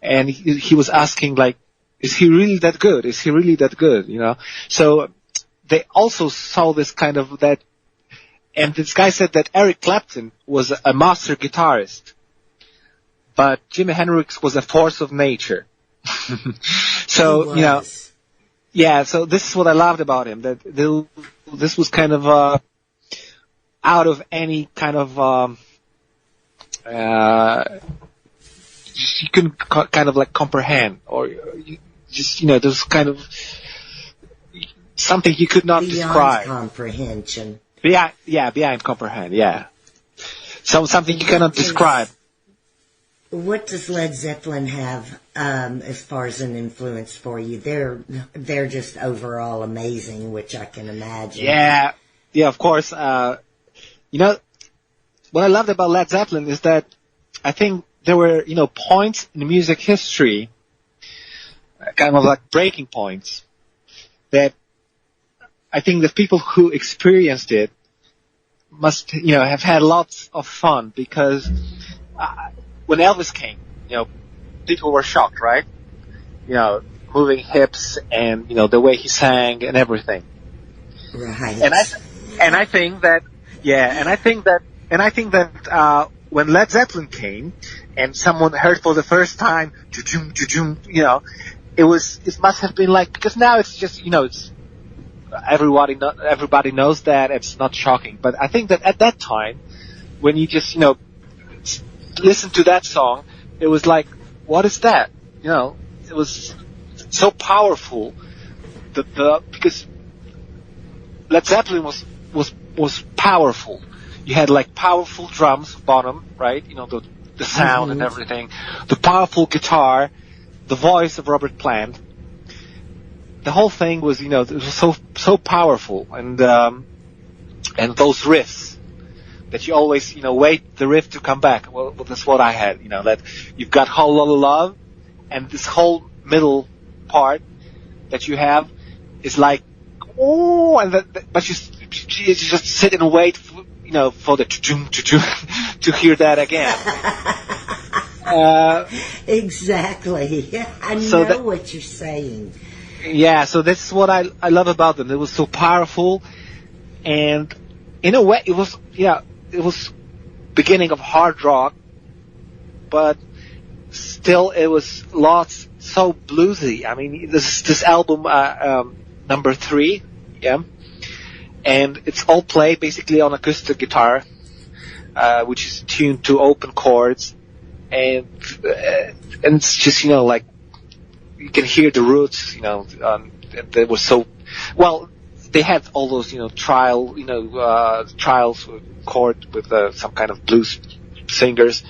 and he was asking like, "Is he really that good? Is he really that good?" So they also saw this kind of that, and this guy said that Eric Clapton was a master guitarist, but Jimi Hendrix was a force of nature. So yeah, so this is what I loved about him, that this was kind of out of any kind of you couldn't kind of like comprehend, or you just there's kind of something you could not describe. Beyond comprehension. Beyond comprehend. Yeah, something you cannot describe. What does Led Zeppelin have as far as an influence for you? They're just overall amazing, which I can imagine. Yeah, of course. What I loved about Led Zeppelin is that I think there were, points in music history, kind of like breaking points, that I think the people who experienced it must, have had lots of fun, because when Elvis came, people were shocked, right? Moving hips and, the way he sang and everything. Right. And I think that when Led Zeppelin came and someone heard for the first time, it must have been like, because now it's just, it's everybody knows that, it's not shocking. But I think that at that time, when you just, listen to that song, it was like, what is that? It was so powerful because Led Zeppelin was powerful. You had like powerful drums, bottom, right? The sound and everything. The powerful guitar, the voice of Robert Plant. The whole thing was, it was so powerful, and those riffs that you always, wait the riff to come back. Well, that's what I had, that you've got Whole Lotta Love, and this whole middle part that you have is like, oh, but you just sit and wait for the to hear that again. Exactly. I know what you're saying. Yeah, so that's what I love about them. It was so powerful, and in a way, it was beginning of hard rock, but still it was lots so bluesy. I mean, this album, number 3, yeah, and it's all played basically on acoustic guitar, which is tuned to open chords, and it's just like you can hear the roots. They were so well. They had all those trials chord with some kind of blues singers.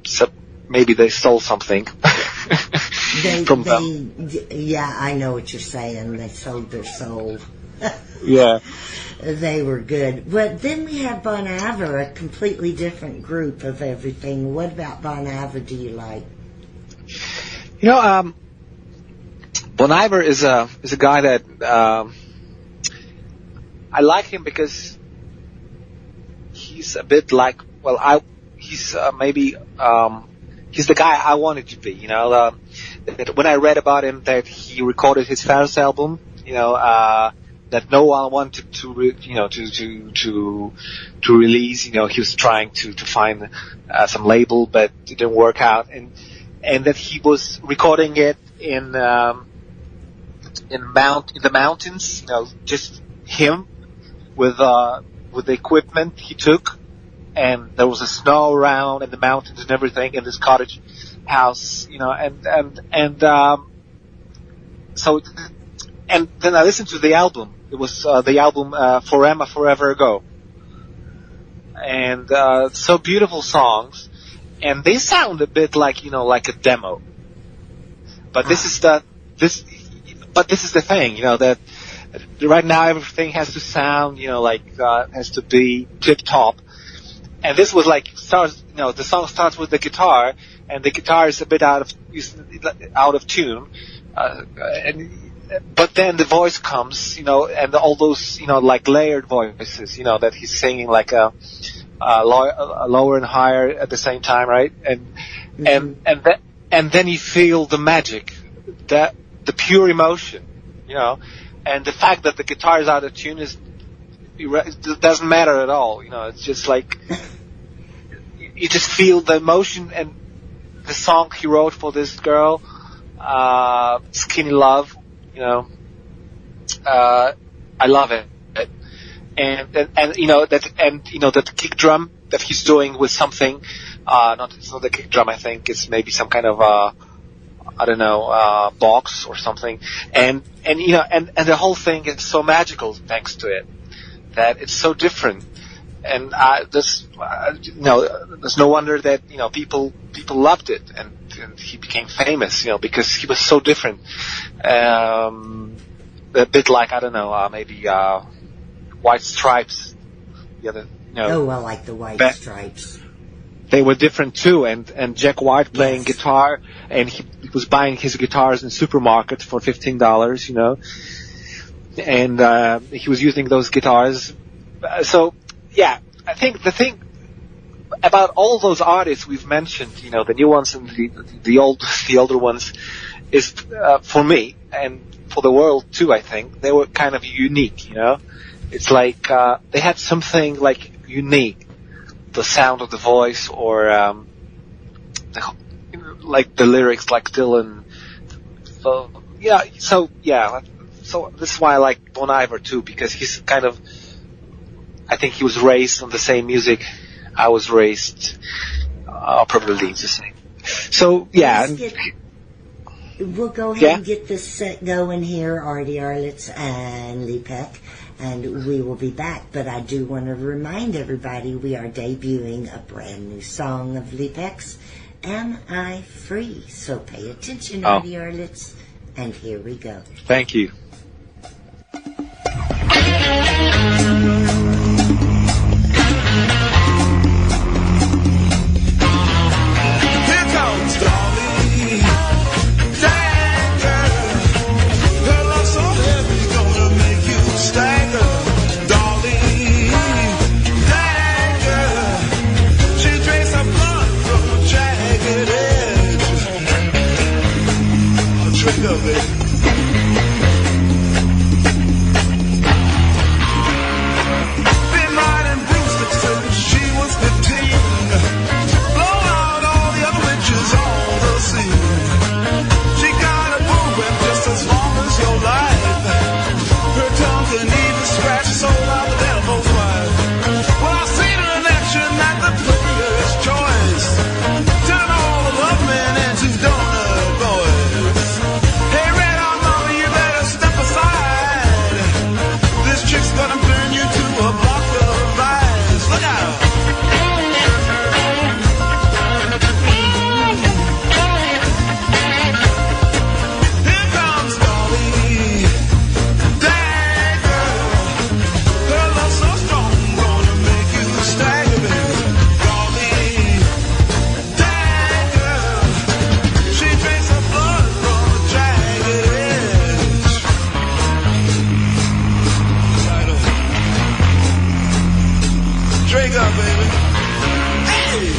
So maybe they stole something from them. Yeah, I know what you're saying. They sold their soul. Yeah. They were good. But then we have Bon Iver, a completely different group of everything. What about Bon Iver do you like? Bon Iver is a guy that I like him because he's a bit like, he's maybe he's the guy I wanted to be. When I read about him that he recorded his first album, that no one wanted to release. He was trying to find some label, but it didn't work out, and that he was recording it in the mountains. Just him with the equipment he took, and there was a snow around in the mountains and everything in this cottage house, and then I listened to the album. It was the album Forever Ago, and so beautiful songs, and they sound a bit like like a demo. But this is the thing, that right now everything has to sound, has to be tip top. And this was the song starts with the guitar, and the guitar is a bit out of tune, but then the voice comes, and all those, layered voices, that he's singing like a lower and higher at the same time, right? And then you feel the magic, the pure emotion, and the fact that the guitar is out of tune it doesn't matter at all, it's just like you just feel the emotion. And the song he wrote for this girl, Skinny Love, I love it, and that kick drum that he's doing with something, it's not the kick drum. I think it's maybe some kind of box or something, and the whole thing is so magical thanks to it, that it's so different, and there's no wonder that people loved it, and he became famous, because he was so different. A bit like maybe White Stripes. The other, like the White Stripes. They were different too, and Jack White playing guitar, and he was buying his guitars in supermarkets for $15, and he was using those guitars. So yeah, I think the thing about all those artists we've mentioned, the new ones and the older ones, is for me and for the world too. I think they were kind of unique. It's like they had something like unique, the sound of the voice, or like the lyrics, like Dylan. So this is why I like Bon Iver too, because he's kind of, I think he was raised on the same music I was raised, probably the same. So yeah. We'll go ahead and get this set going here, Artie Arlitz and Leepeck, and we will be back. But I do want to remind everybody we are debuting a brand new song of Leepeck's, Am I Free? So pay attention, Artie Arlitz, and here we go. Thank you. Stagger, darling. Wake up, baby. Been riding broomsticks since she was 15. Blow out all the other witches on the scene. She got a program just as long as your life. Her tongue can even scratch the soul out the devil's wife. Well, I seen her in action at the Player's Choice, turn all the love men into donut boys. Hey, Red Hot Mama, you better step aside. This chick's gonna turn you to a block of ice. Look out! Here comes Dolly. Dagger. Her love so strong, gonna make you stagger, baby. Dolly. Dagger. She drinks her blood from a jagged edge. Right on. Drink up, baby. Hey!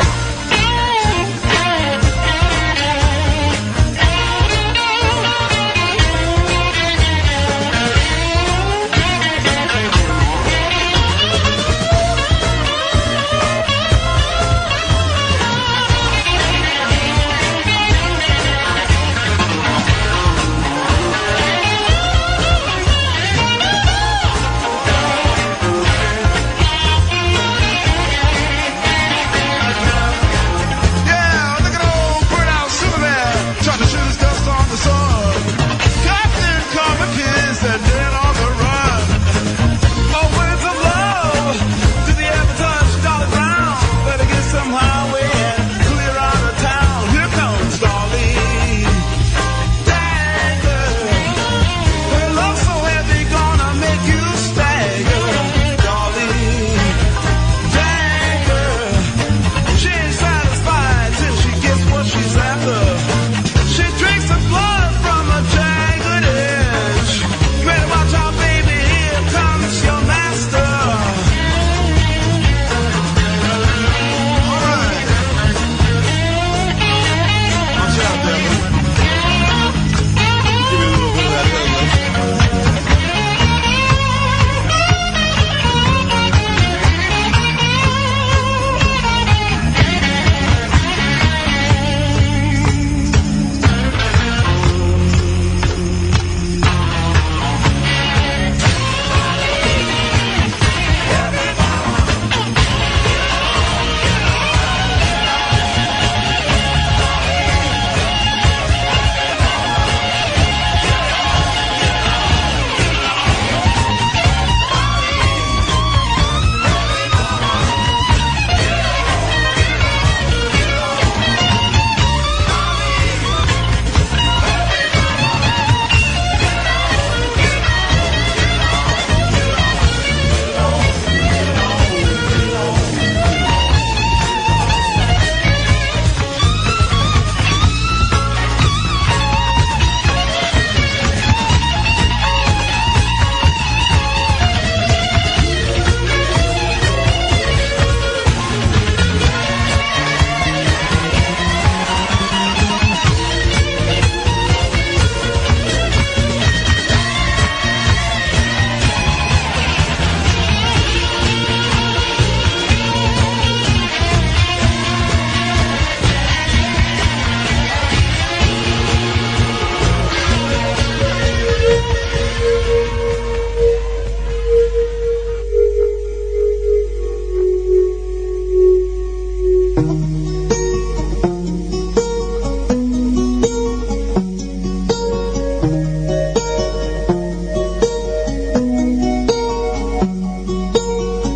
Yeah, look at old burnt-out Superman trying to shoot his dust on the sun. Captain Comet kids, they're dead on the run. Oh, words of love to the ever-touched Dolly Brown. Better get some highway and clear out of town. Here comes Dolly. Dagger. Her love so heavy, gonna make you stagger. Dolly. Dagger. She ain't satisfied till she gets what she's after. She drinks the blood from a jagged edge. You better watch out, baby, here comes your master. All right. Watch out, devil. Give me a little bit of that other.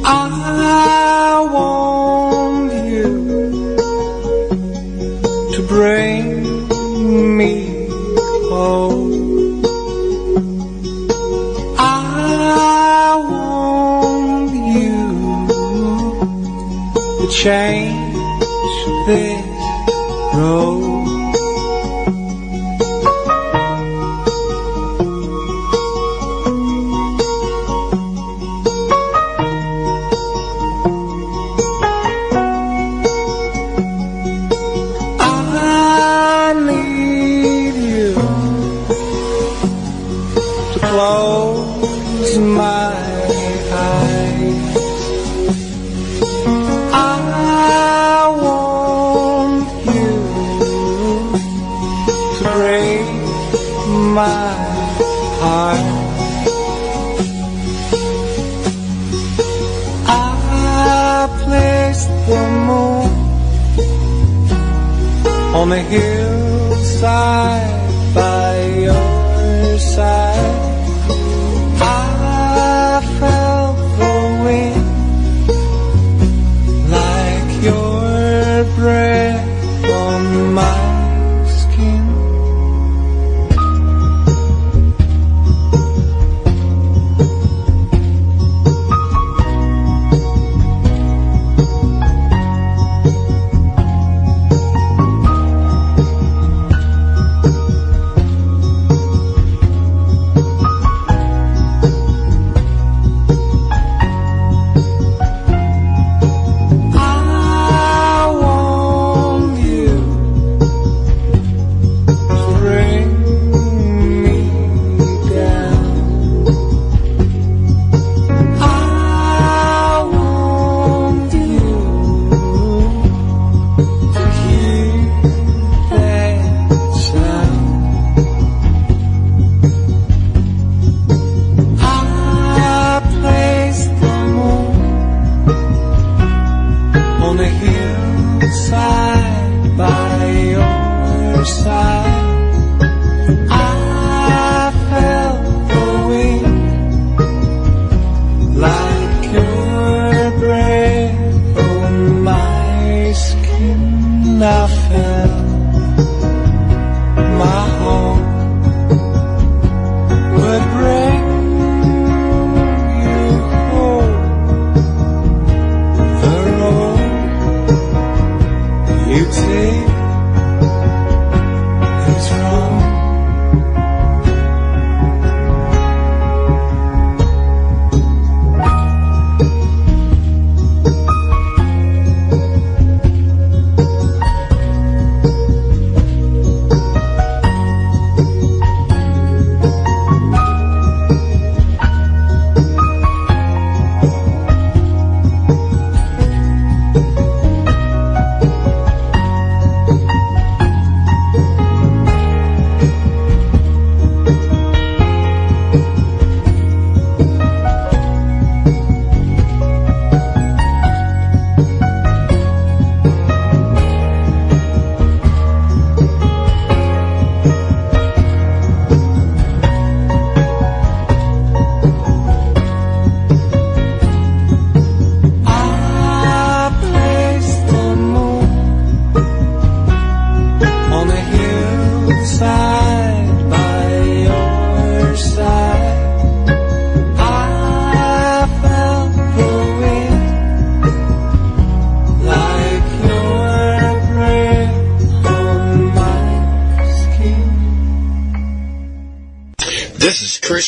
I want you to bring me home. I want you to change this road. close my eyes. I want you to break my heart. I placed the moon on the hillside by your side. I felt the wind like your breath on my skin.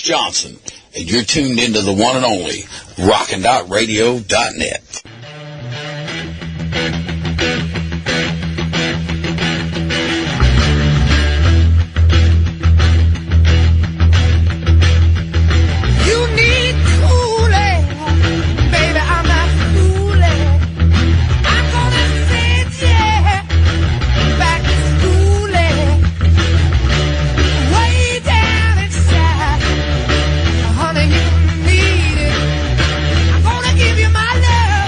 Johnson, and you're tuned into the one and only RockinDocRadio.net. Give you my love.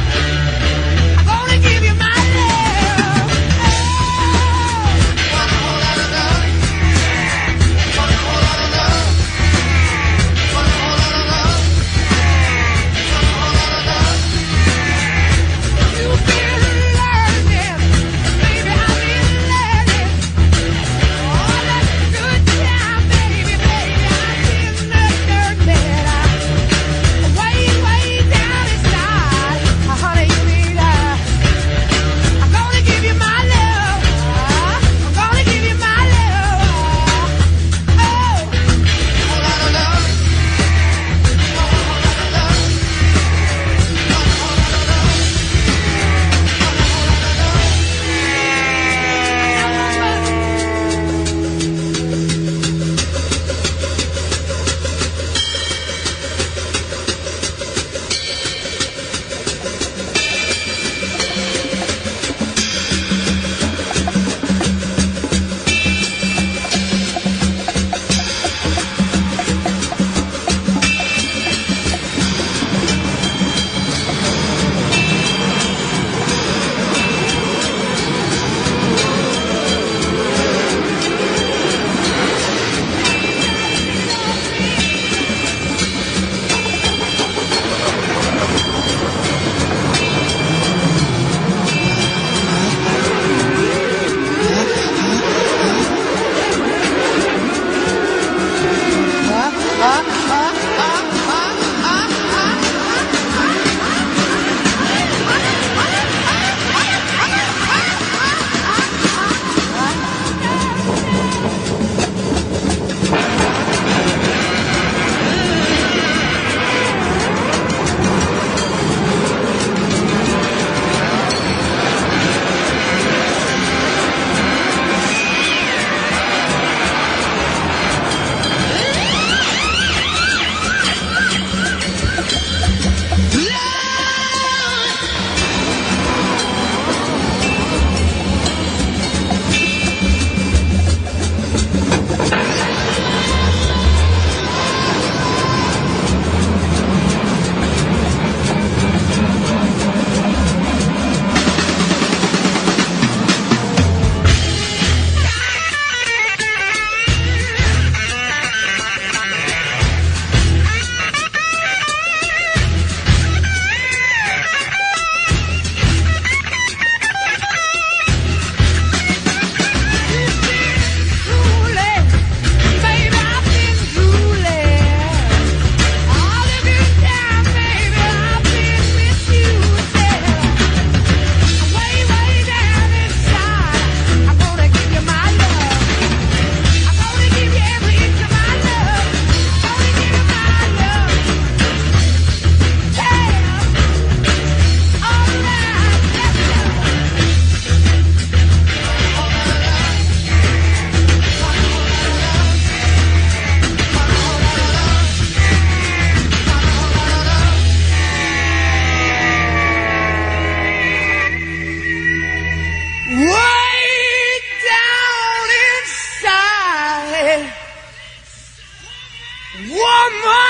mama,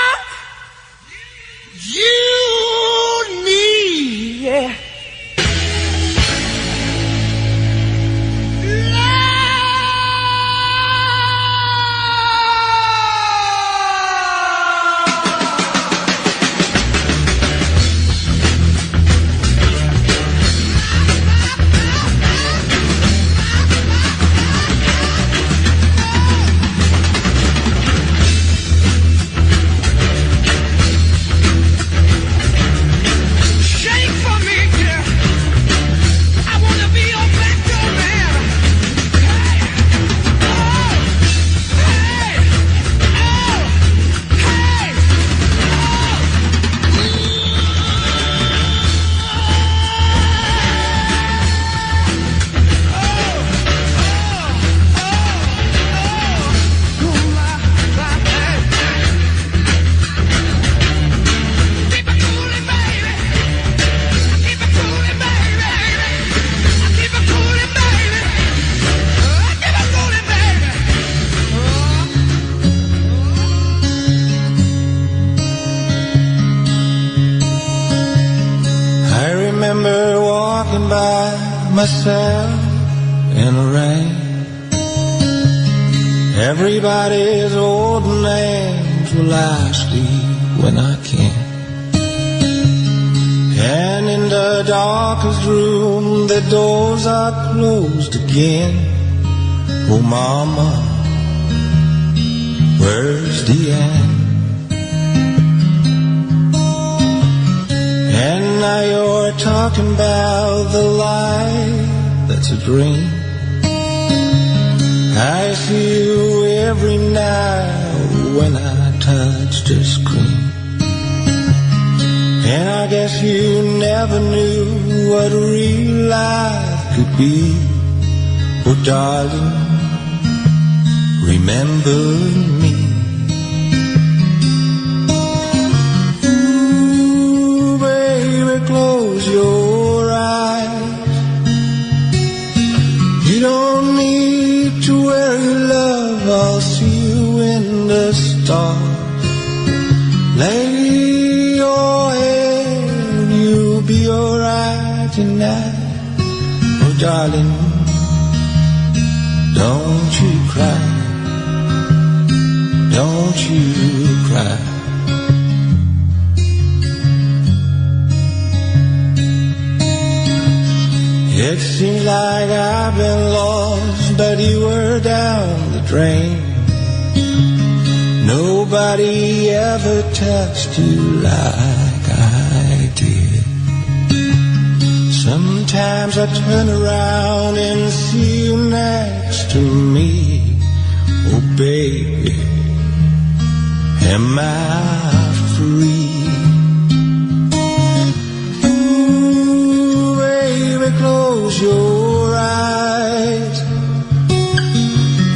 you need, yeah. Myself in the rain. Everybody's holding hands while I sleep when I can. And in the darkest room, the doors are closed again. Oh, mama, where's the end? And now you're talking about the life that's a dream. I see you every night when I touch the screen. And I guess you never knew what real life could be. Oh, darling, remember me. Close your eyes. You don't need to worry, love. I'll see you in the stars. Lay your head, you'll be alright tonight. Oh, darling, don't you cry. Don't you cry. It seems like I've been lost, but you were down the drain. Nobody ever touched you like I did. Sometimes I turn around and see you next to me. Oh, baby, am I free? Close your eyes.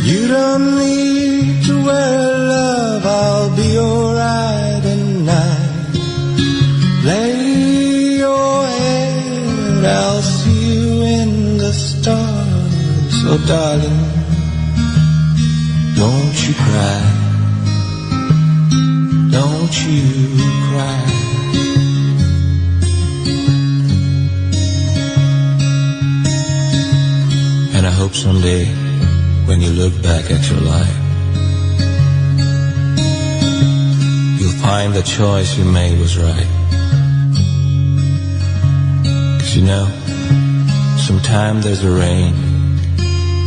You don't need to worry, love. I'll be alright at night. Lay your head, I'll see you in the stars. So, darling, don't you cry. Don't you cry. And I hope someday, when you look back at your life, you'll find the choice you made was right. 'Cause you know, sometimes there's a rain,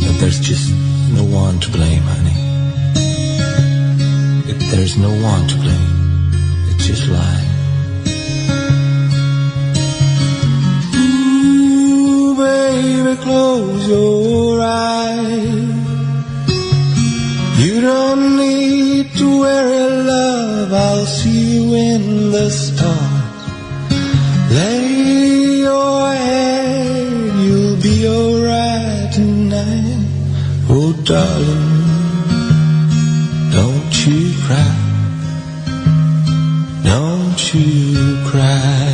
but there's just no one to blame, honey. If there's no one to blame, it's just life. Baby, close your eyes. You don't need to worry, love. I'll see you in the stars. Lay your head, you'll be alright tonight. Oh, darling, don't you cry. Don't you cry.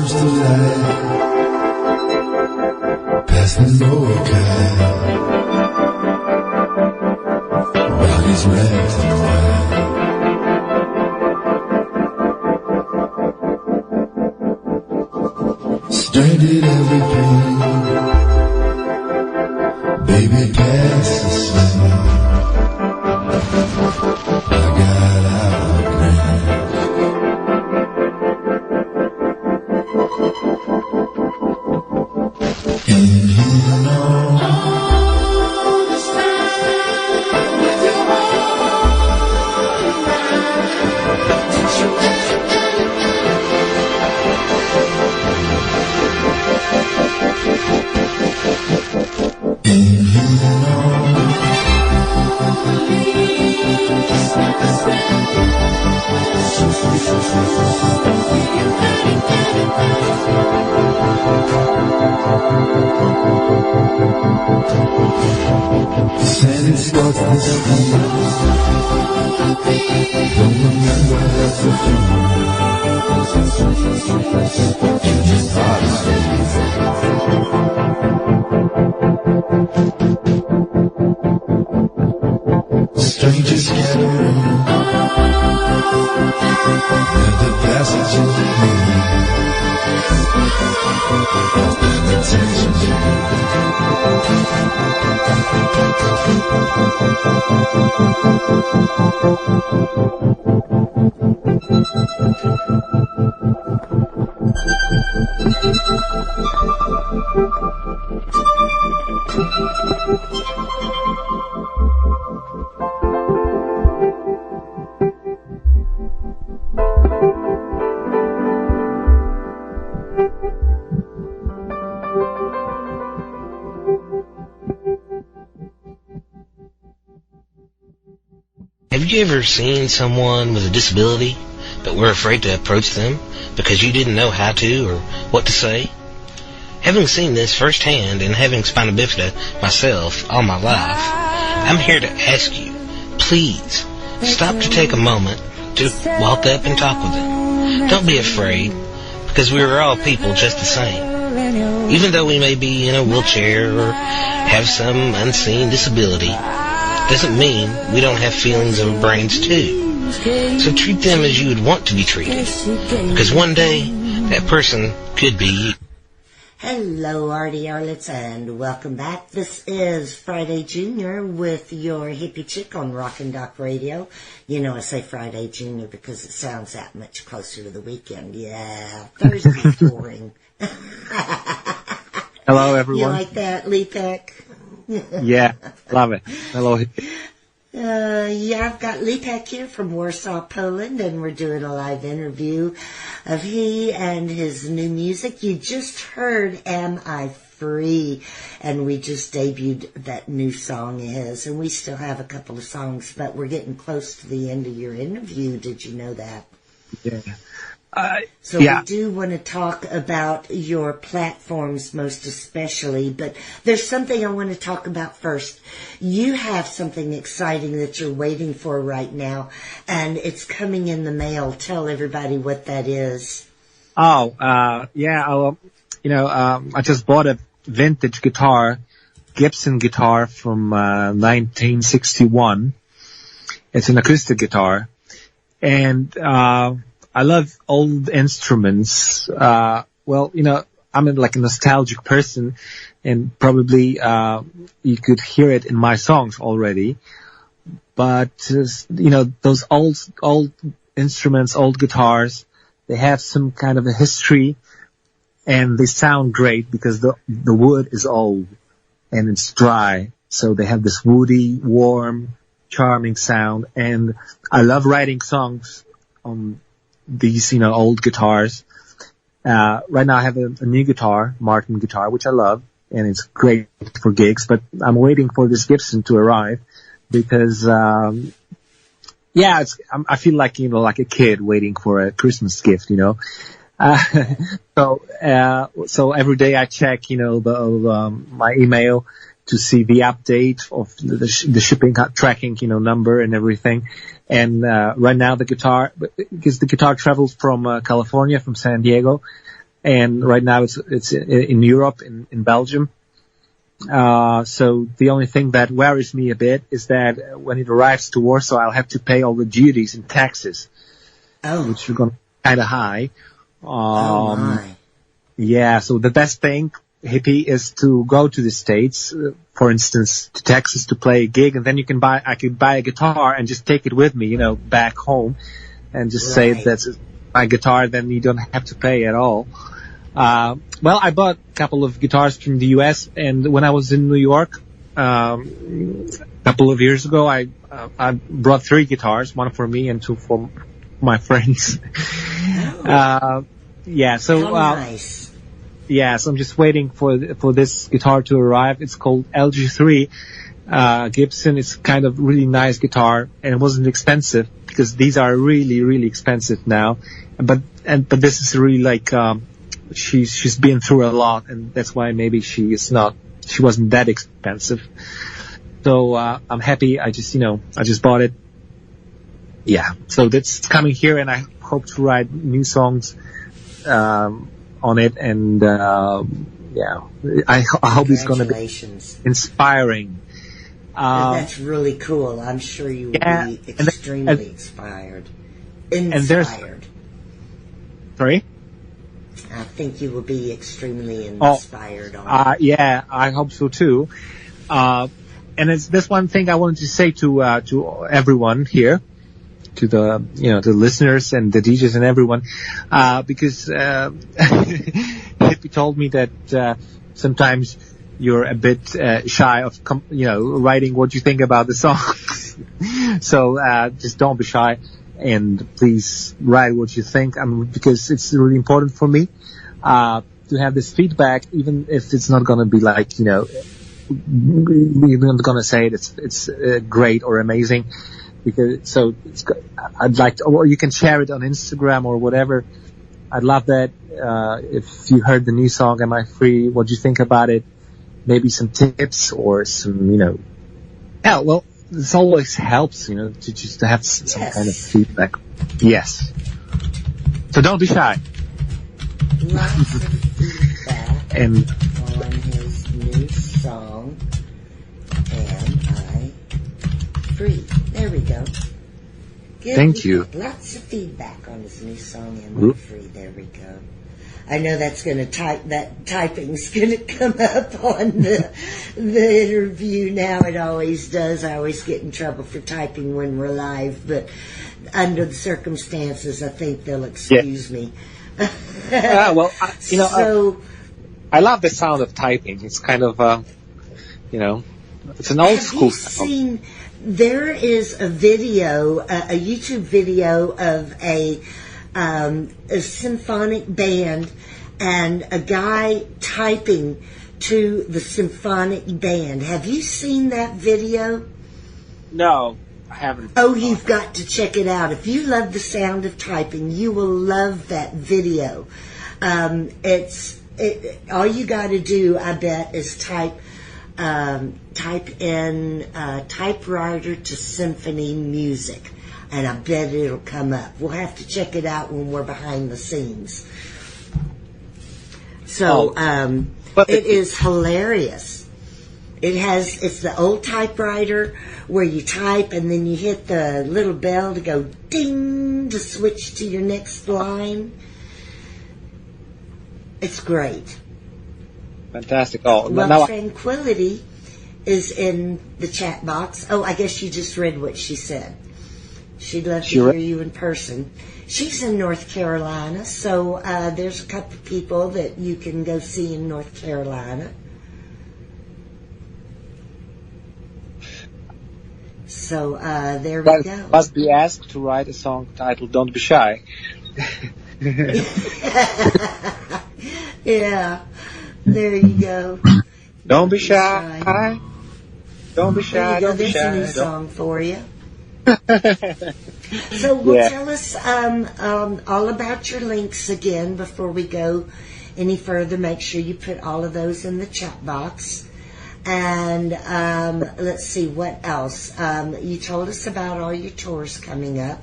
first of light, past the Mokai, bodies wrapped in white. Stranded every pain, baby past the sun. I got out of grass. And you know all this time with your whole mind, did you and you know sand starts to steam. Don't remember how to feel. You just thought strangers gathering near the passage in the wind. Attention. Have you ever seen someone with a disability, but were afraid to approach them because you didn't know how to or what to say? Having seen this firsthand and having spina bifida myself all my life, I'm here to ask you, please, stop to take a moment to walk up and talk with them. Don't be afraid, because we are all people just the same. Even though we may be in a wheelchair or have some unseen disability, doesn't mean we don't have feelings or brains too. So treat them as you would want to be treated, because one day that person could be you. Hello, Artie Arlets, and welcome back. This is Friday Junior with your Hippie Chick on RockinDocRadio. You know I say Friday Junior because it sounds that much closer to the weekend. Yeah, Thursday's boring. Hello, everyone. You like that, Leepeck? Yeah, love it. Hello. Yeah, I've got Leepeck here from Warsaw, Poland, and we're doing a live interview of he and his new music. You just heard Am I Free, and we just debuted that new song of his, and we still have a couple of songs, but we're getting close to the end of your interview. Did you know that? Yeah. We do want to talk about your platforms most especially, but there's something I want to talk about first. You have something exciting that you're waiting for right now, and it's coming in the mail. Tell everybody what that is. I just bought a vintage guitar, Gibson guitar from 1961. It's an acoustic guitar, and I love old instruments. I'm like a nostalgic person, and probably you could hear it in my songs already. But those old instruments, old guitars, they have some kind of a history, and they sound great because the wood is old and it's dry, so they have this woody, warm, charming sound. And I love writing songs on these, old guitars. Right now I have a new guitar, Martin guitar, which I love, and it's great for gigs, but I'm waiting for this Gibson to arrive because, I feel like, like a kid waiting for a Christmas gift, So every day I check, my email to see the update of the shipping tracking, number and everything. And right now the guitar, because the guitar travels from California, from San Diego, and right now it's in Europe, in Belgium. So the only thing that worries me a bit is that when it arrives to Warsaw, I'll have to pay all the duties and taxes, which are going to be kind of high. Oh my. Yeah, so the best thing, Hippie, is to go to the States, for instance, to Texas to play a gig, and then I could buy a guitar and just take it with me, back home, and just say that's my guitar, then you don't have to pay at all. Well, I bought a couple of guitars from the U.S., and when I was in New York a couple of years ago, I brought 3 guitars, 1 for me and 2 for my friends. Yeah, so nice. Yeah, so I'm just waiting for this guitar to arrive. It's called LG3 Gibson. It's kind of really nice guitar, and it wasn't expensive because these are really, really expensive now. But this is really like she's been through a lot, and that's why maybe she wasn't that expensive. So I'm happy. I just bought it. Yeah, so that's coming here, and I hope to write new songs on it, and I hope it's going to be inspiring. That's really cool. I'm sure you will be extremely inspired. Sorry? I think you will be extremely inspired on it. Yeah, I hope so too. And there's one thing I wanted to say to everyone here, to the the listeners and the DJs and everyone, because Hippie told me that sometimes you're a bit shy of writing what you think about the songs. So just don't be shy, and please write what you think. Because it's really important for me to have this feedback, even if it's not going to be like you're not going to say it's great or amazing. Because I'd like to, or you can share it on Instagram or whatever. I'd love that. If you heard the new song, Am I Free? What do you think about it? Maybe some tips or some, yeah, well, this always helps, to just have some kind of feedback. Yes. So don't be shy. Lots of feedback and on his new song, Am I Free? There we go. Good Thank you. Lots of feedback on his new song, Am I Free? There we go. I know that's going to typing's going to come up on the interview now. It always does. I always get in trouble for typing when we're live, but under the circumstances, I think they'll excuse me. Well, I love the sound of typing. It's kind of, it's an old school sound. There is a video, a YouTube video of a symphonic band and a guy typing to the symphonic band. Have you seen that video? No, I haven't. Oh, you've got to check it out. If you love the sound of typing, you will love that video. All you got to do, I bet, is type in typewriter to symphony music, and I bet it'll come up. We'll have to check it out when we're behind the scenes. So it is hilarious. It's the old typewriter where you type and then you hit the little bell to go ding to switch to your next line. It's great. Fantastic. Well, Tranquility is in the chat box. Oh, I guess you just read what she said. She'd love to hear you in person. She's in North Carolina, so there's a couple of people that you can go see in North Carolina. So there we go. Must be asked to write a song titled "Don't Be Shy." Yeah, there you go. Don't be shy. Don't be shy. Don't be shy. There's a new song for you. So tell us all about your links again before we go any further. Make sure you put all of those in the chat box. And let's see what else. You told us about all your tours coming up.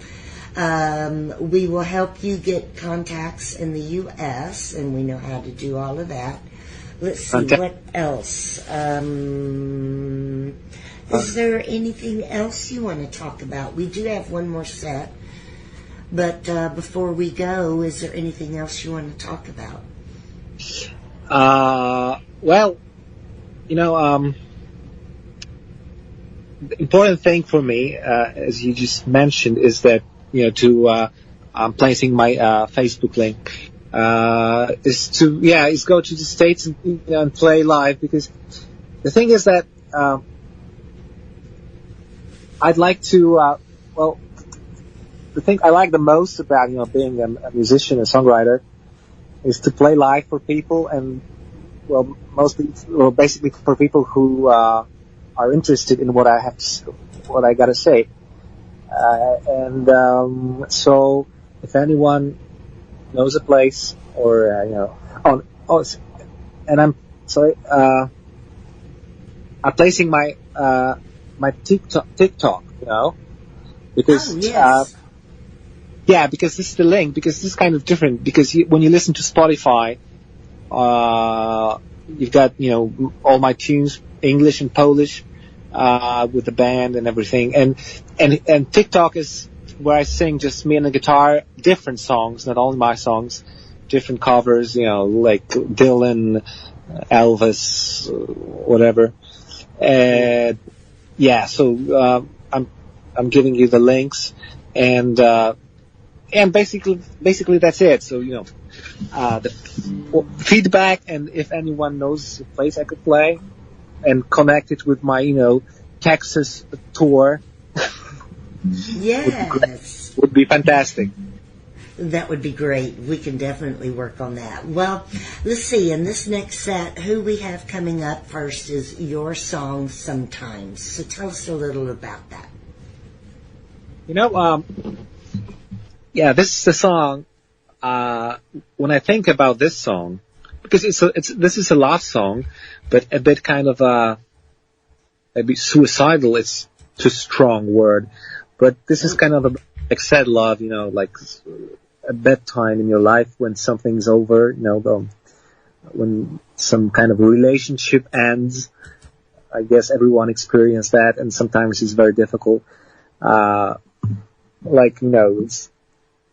We will help you get contacts in the U.S., and we know how to do all of that. Let's see, what else? Is there anything else you want to talk about? We do have one more set, but before we go, is there anything else you want to talk about? Well, the important thing for me, as you just mentioned, is that, I'm placing my Facebook link, is go to the States and play live, because the thing is that, I'd like to, the thing I like the most about, being a musician, a songwriter, is to play live for people, and, basically for people who, are interested in what I gotta say. So if anyone knows a place, or, and I'm sorry, I'm placing my TikTok, because, because this is the link, because this is kind of different, because when you listen to Spotify, you've got, all my tunes, English and Polish, with the band and everything, and TikTok is where I sing just me and the guitar, different songs, not only my songs, different covers, like Dylan, Elvis, whatever. So I'm giving you the links, and basically that's it. So the feedback, and if anyone knows a place I could play, and connect it with my Texas tour, yes, would be fantastic. That would be great. We can definitely work on that. Well, let's see. In this next set, who we have coming up first is your song, Sometimes. So tell us a little about that. This is the song. When I think about this song, because this is a love song, but a bit kind of maybe suicidal. It's too strong word, but this is kind of a like sad love, like a bad time in your life when something's over, when some kind of relationship ends. I guess everyone experienced that, and sometimes it's very difficult. It's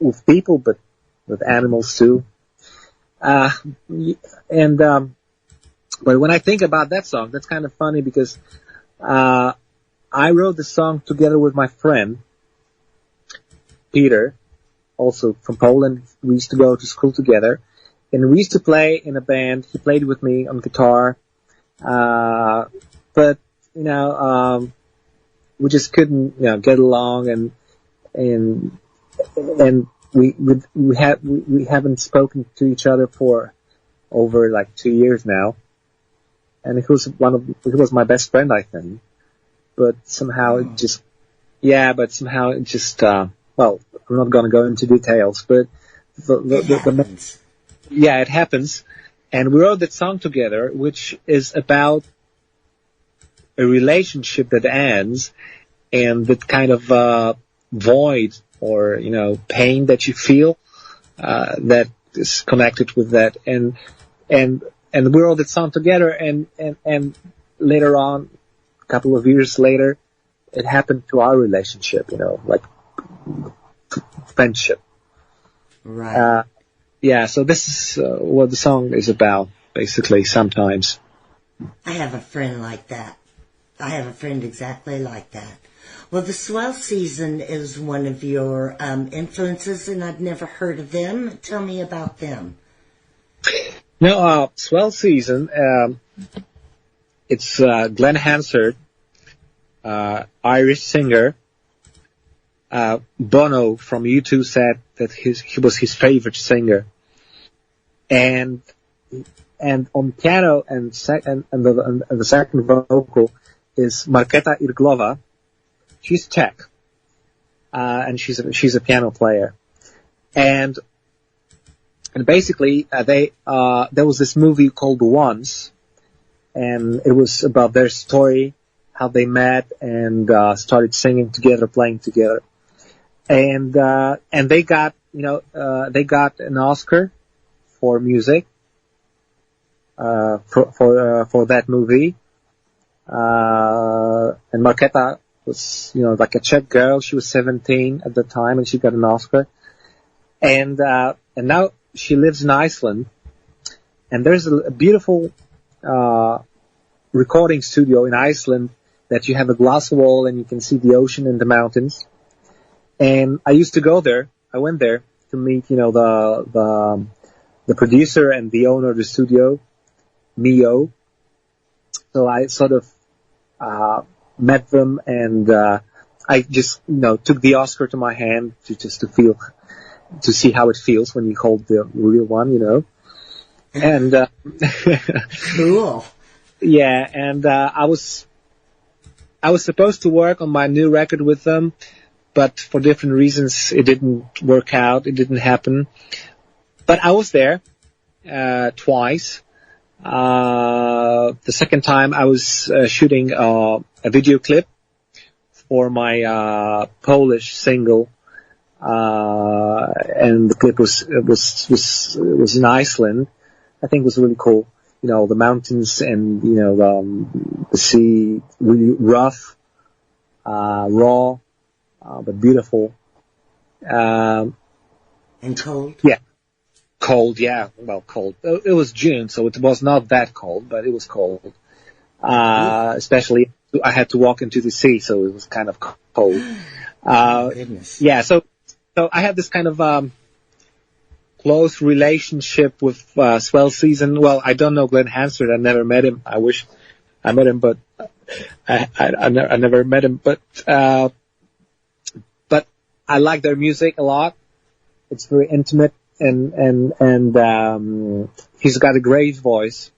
with people, but with animals too. But when I think about that song, that's kind of funny, because I wrote the song together with my friend Peter, also from Poland. We used to go to school together, and we used to play in a band. He played with me on guitar, but we just couldn't get along, and we haven't spoken to each other for over like 2 years now, and he was my best friend, I think. But somehow it just I'm not going to go into details, but it happens. And we wrote that song together, which is about a relationship that ends, and that kind of void or pain that you feel that is connected with that. And we wrote that song together, and later on, a couple of years later, it happened to our relationship, like friendship. Right. So this is what the song is about, basically, Sometimes. I have a friend like that. I have a friend exactly like that. Well, the Swell Season is one of your influences, and I've never heard of them. Tell me about them. No, Swell Season, it's Glenn Hansard, Irish singer. Bono from U2 said that he was his favorite singer, and on piano and the second vocal is Marketa Irglova. She's Czech, and she's a piano player, and basically there was this movie called Once, and it was about their story, how they met and started singing together, playing together. and they got they got an Oscar for music for that movie. And Markéta was like a Czech girl. She was 17 at the time, and she got an Oscar. And now she lives in Iceland. And there's a beautiful recording studio in Iceland that you have a glass wall and you can see the ocean and the mountains. And I used to go there. I went there to meet, the producer and the owner of the studio, Mio. So I sort of met them, and I just took the Oscar to my hand to see how it feels when you hold the real one, And cool. Yeah, and I was supposed to work on my new record with them, but for different reasons it didn't work out. It didn't happen. But I was there twice. The second time I was shooting a video clip for my Polish single, and the clip was in Iceland. I think it was really cool. The mountains and the sea, really rough, raw, but beautiful. And cold. Yeah. Cold, yeah. Well, cold. It was June, so it was not that cold, but it was cold. Especially, I had to walk into the sea, so it was kind of cold. Goodness. Yeah, so I had this kind of close relationship with Swell Season. Well, I don't know Glenn Hansard. I never met him. I wish I met him, but I never met him. But I like their music a lot. It's very intimate. And he's got a great voice.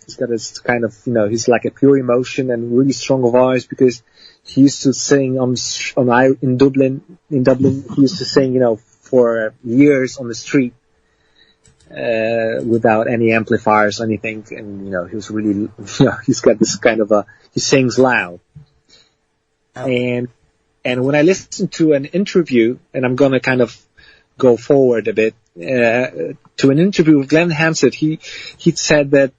He's got this kind of, he's like a pure emotion and really strong voice, because he used to sing in Dublin. In Dublin, he used to sing, for years on the street, without any amplifiers or anything. And, he was really, he's got this kind of he sings loud. Oh. And when I listened to an interview, and I'm going to kind of go forward a bit, to an interview with Glenn Hansard, he said that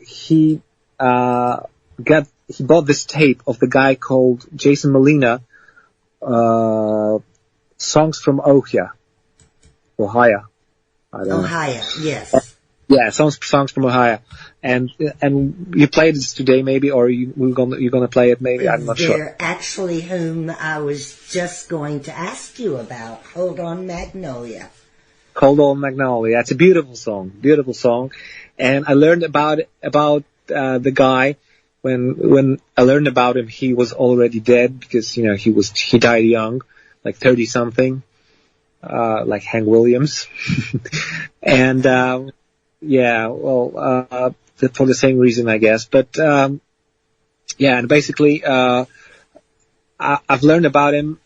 he bought this tape of the guy called Jason Molina, Songs from Ohio. Ohio, yes. Yeah, songs from Ohio, and you played this today, maybe, or you're gonna play it, maybe. I'm not sure. They're actually whom I was just going to ask you about. Hold On Magnolia. Cold Old Magnolia. It's a beautiful song, and I learned about the guy when I learned about him. He was already dead, because he died young, like 30 something, like Hank Williams, and for the same reason, I guess. But and basically, I've learned about him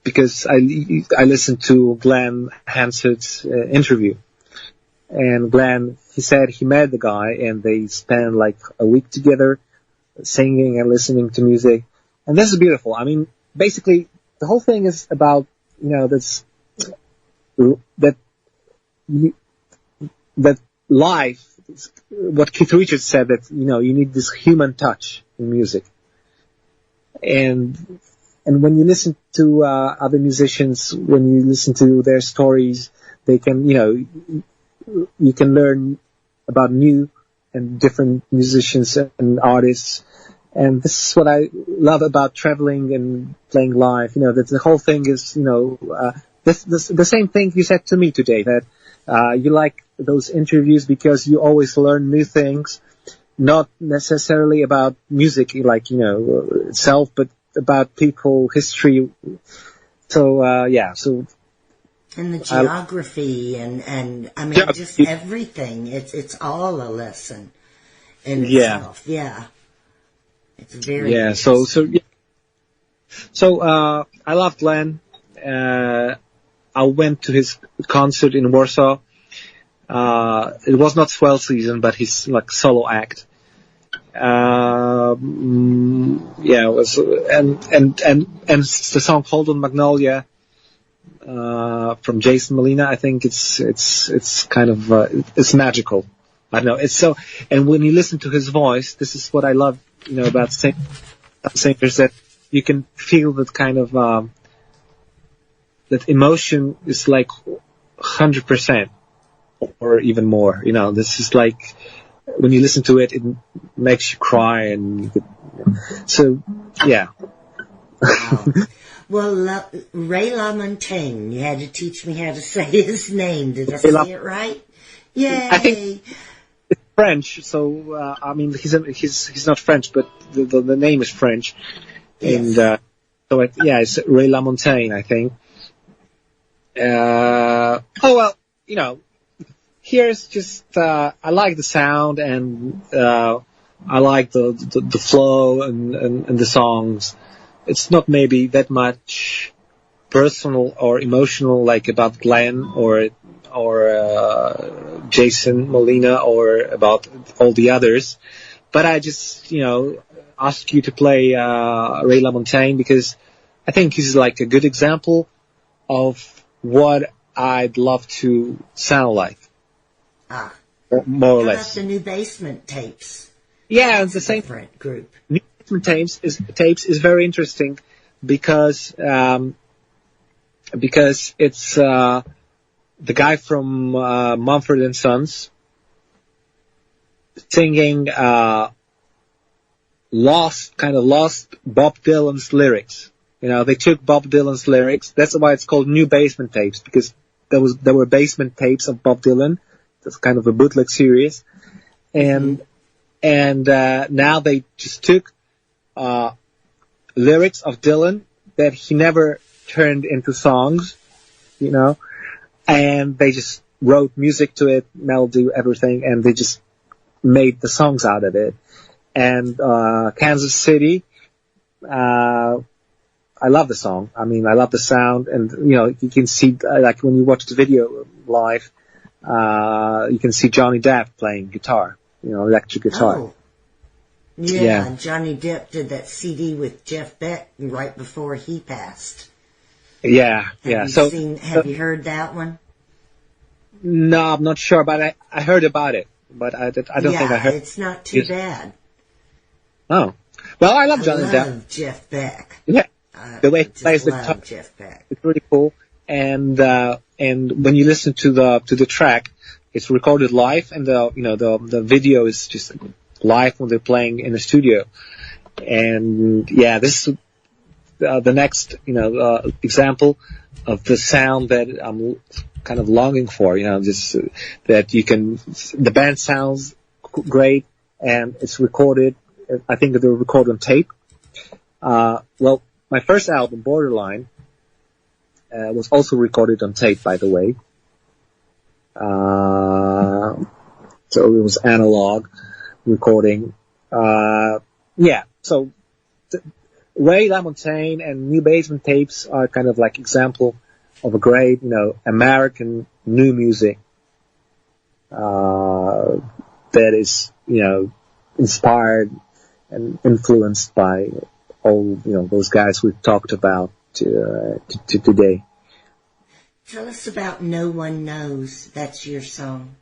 because I listened to Glenn Hansard's interview, and Glenn, he said he met the guy and they spent like a week together singing and listening to music, and this is beautiful. I mean, basically, the whole thing is about that life. What Keith Richards said, that you need this human touch in music. And when you listen to other musicians, when you listen to their stories, they can, you can learn about new and different musicians and artists. And this is what I love about traveling and playing live. That the whole thing is, the same thing you said to me today, that you like those interviews because you always learn new things. Not necessarily about music, like, itself, but about people, history. So, so. And the geography and I mean, just everything. It's all a lesson in itself. Yeah. It's very interesting. So, I love Glenn. I went to his concert in Warsaw. It was not Swell Season, but his solo act. It was, and the song Hold On Magnolia from Jason Molina, I think it's kind of it's magical. I don't know. It's so, and when you listen to his voice, this is what I love, about singers, that you can feel that kind of that emotion is like 100% or even more. This is like when you listen to it, it makes you cry, and so yeah. Wow. Well, Ray LaMontagne, you had to teach me how to say his name. Did I say it right? Yay! I think it's French, so I mean he's not French, but the name is French, yes. And so it's Ray LaMontagne, I think. Here's just I like the sound, and I like the flow and the songs. It's not maybe that much personal or emotional like about Glenn or Jason Molina or about all the others, but I just ask you to play Ray LaMontagne because I think he's like a good example of what I'd love to sound like. More or less. The New Basement tapes. Yeah, it's the same different group. New Basement tapes is very interesting because it's the guy from Mumford & Sons singing lost Bob Dylan's lyrics. They took Bob Dylan's lyrics. That's why it's called New Basement tapes, because there were basement tapes of Bob Dylan. That's kind of a bootleg series, and now they just took lyrics of Dylan that he never turned into songs, and they just wrote music to it, melody, everything, and they just made the songs out of it. And Kansas City, I love the song. I mean, I love the sound, and you can see like when you watch the video live. You can see Johnny Depp playing guitar, electric guitar. Oh. Yeah, Johnny Depp did that CD with Jeff Beck right before he passed. Yeah. Have you heard that one? No, I'm not sure, but I heard about it, but I don't think I heard. It's not too bad. Oh, well, I love Johnny Depp. I love Jeff Beck. Yeah, the way he plays the guitar, Jeff Beck. It's really cool. And when you listen to the track, it's recorded live, and the video is just live when they're playing in the studio. And this is the next example of the sound that I'm kind of longing for. Just that the band sounds great, and it's recorded. I think they're recorded on tape. Well, my first album, Borderline, was also recorded on tape, by the way. So it was analog recording. So Ray LaMontagne and New Basement tapes are kind of like example of a great, American new music that is, inspired and influenced by all, those guys we've talked about today. Tell us about No One Knows. That's your song.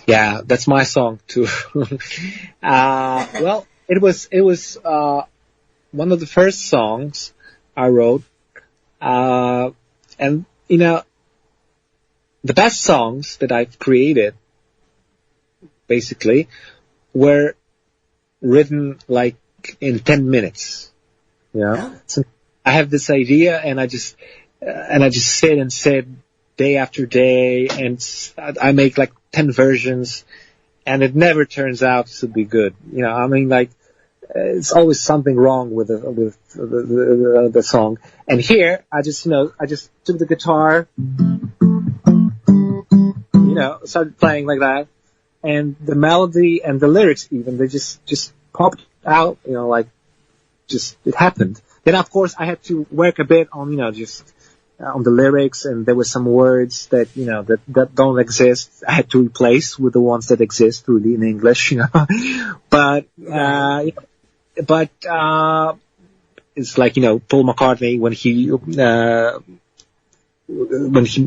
Yeah, that's my song too. Well, it was one of the first songs I wrote, and the best songs that I've created, basically, were written like in 10 minutes. So I have this idea, and I just sit and sit day after day, and I make like 10 versions, and it never turns out to be good. I mean, like, it's always something wrong with the song. And here, I just took the guitar, started playing like that, and the melody and the lyrics even, they just popped out, it happened. Then, of course, I had to work a bit on, on the lyrics, and there were some words that, that don't exist. I had to replace with the ones that exist really in English, But, it's like, Paul McCartney, when he, when he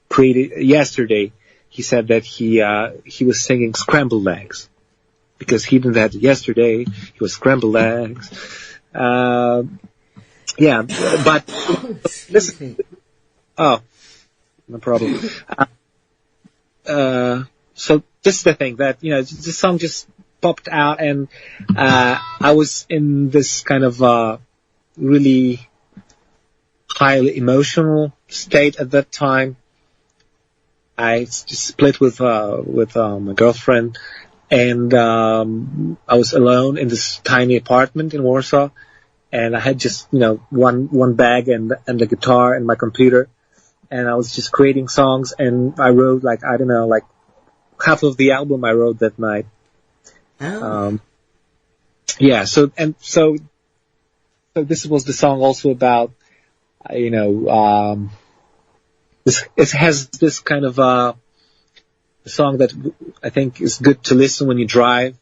created Yesterday, he said that he was singing scrambled eggs because he didn't have yesterday. He was scrambled eggs. Yeah, but listen. Oh, no problem. So this is the thing that, you know, the song just popped out, and I was in this kind of really highly emotional state at that time. I just split with my girlfriend, and I was alone in this tiny apartment in Warsaw, and I had just, you know, one bag and the guitar and my computer, and I was just creating songs, and I wrote like half of the album I wrote that night. Oh. Yeah, so this was the song also about, you know, it has this kind of a song that I think is good to listen when you drive,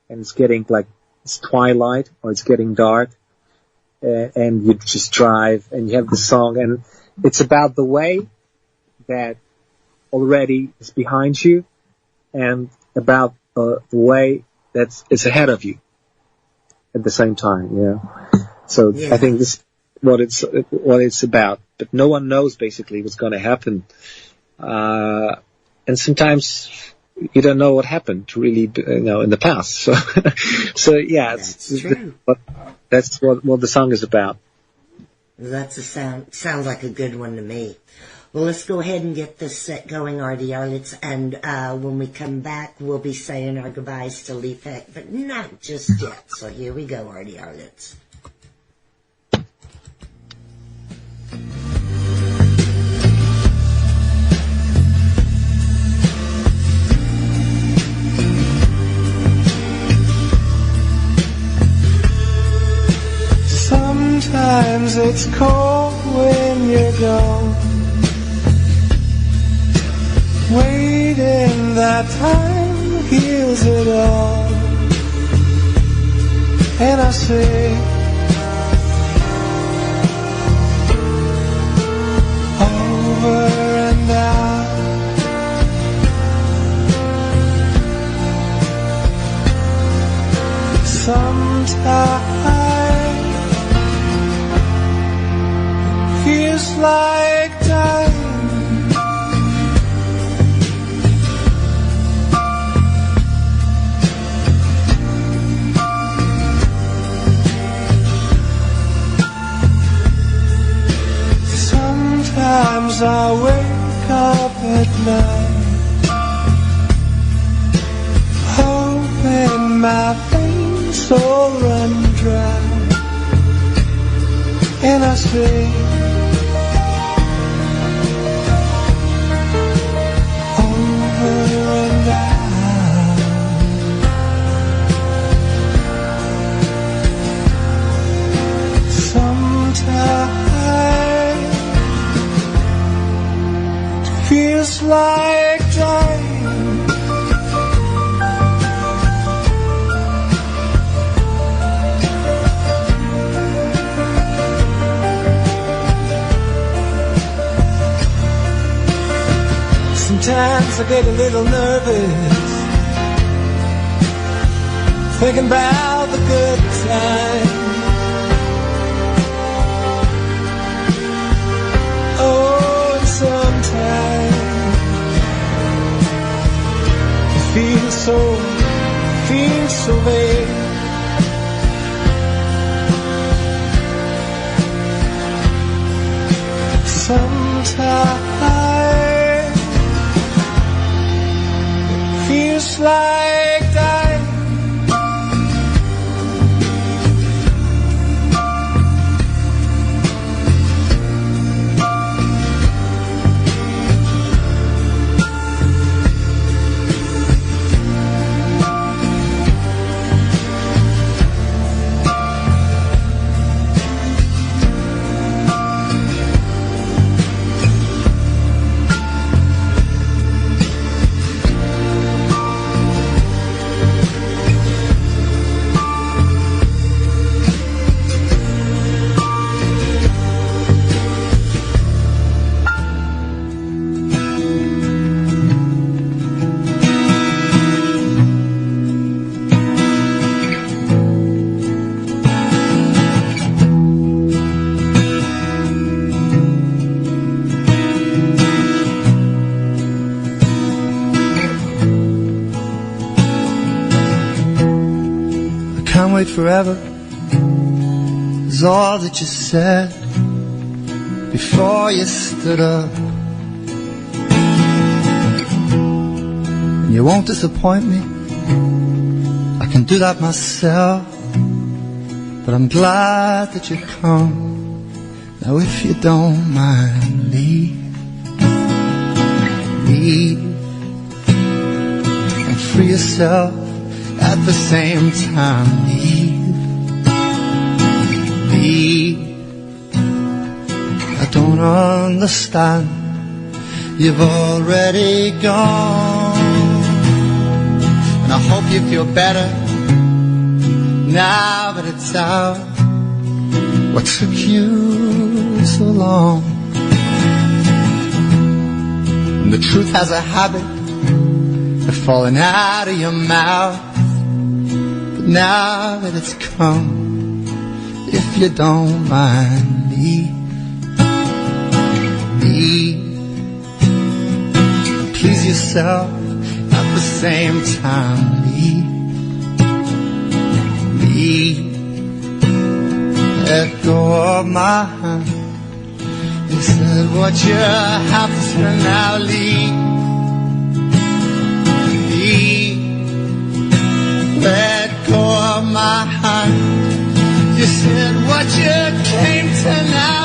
and it's getting like it's twilight or it's getting dark, and you just drive and you have the song, and it's about the way that already is behind you and about the way that's it's ahead of you at the same time, you know. So yeah. I think this is what it's about, but no one knows basically what's going to happen, and sometimes you don't know what happened really, you know, in the past. So yeah, that's true. That's what the song is about. Sounds like a good one to me. Well, let's go ahead and get this set going, Artie Arlitz, and when we come back, we'll be saying our goodbyes to Leepeck, but not just yet. So here we go, Artie Arlitz. Sometimes it's cold when you're gone. Waiting that time heals it all. And I say, over and out. Sometimes feels like dying. Sometimes I wake up at night, hoping my veins all run dry, and I say, over and out. Sometimes feels like dying. Sometimes I get a little nervous, thinking about the good times. Oh, and sometimes feel so vague. Sometimes feels like dying. wait forever is all that you said before you stood up. And you won't disappoint me, I can do that myself. But I'm glad that you come. Now if you don't mind, leave and free yourself at the same time. Leave. I don't understand. You've already gone, and I hope you feel better now that it's out. What took you so long? And the truth has a habit of falling out of your mouth. But now that it's come, if you don't mind, leave. Please yourself at the same time. Leave. Let go of my hand. You said what you have to now. Leave. Let go of my hand. You said what you came to now.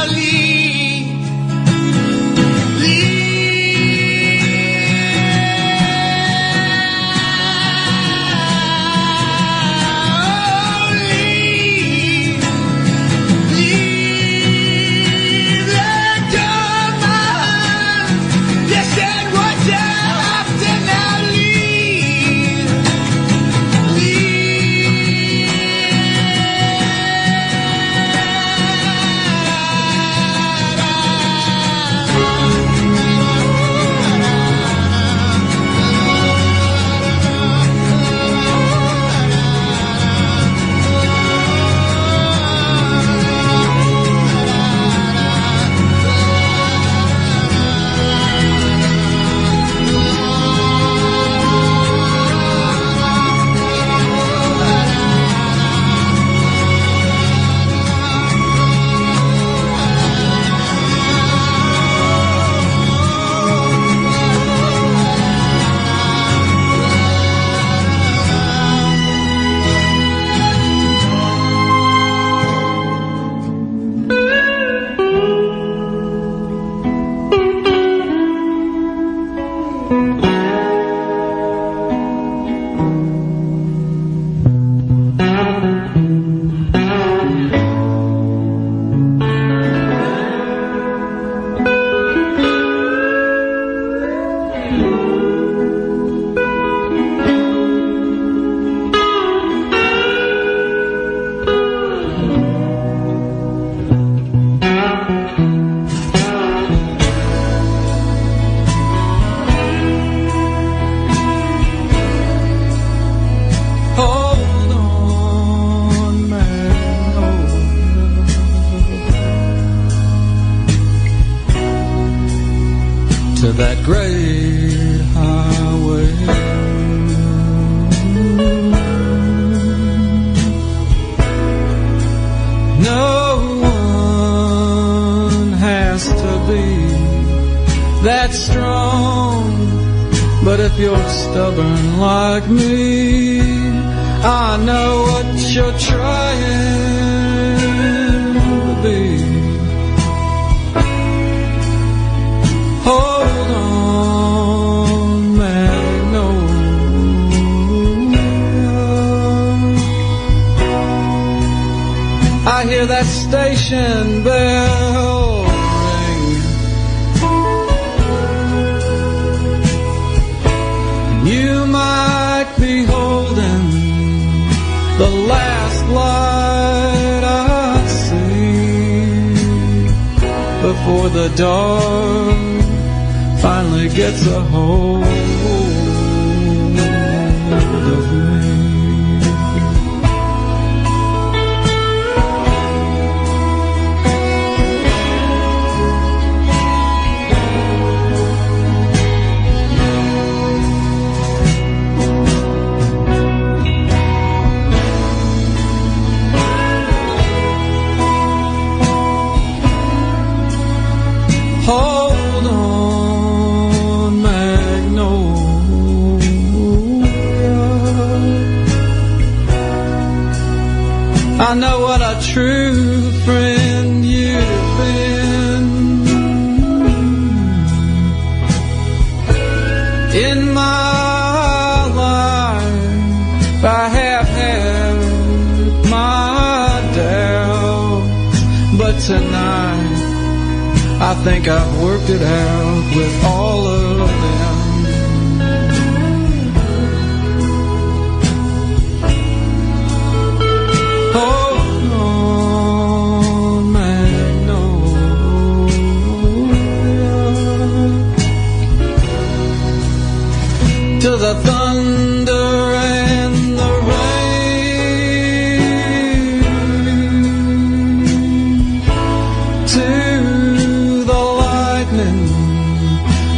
a true friend you've been. In my life I have had my doubts, but tonight I think I've worked it out with all of them. Hold on, Magnolia, to the thunder and the rain, to the lightning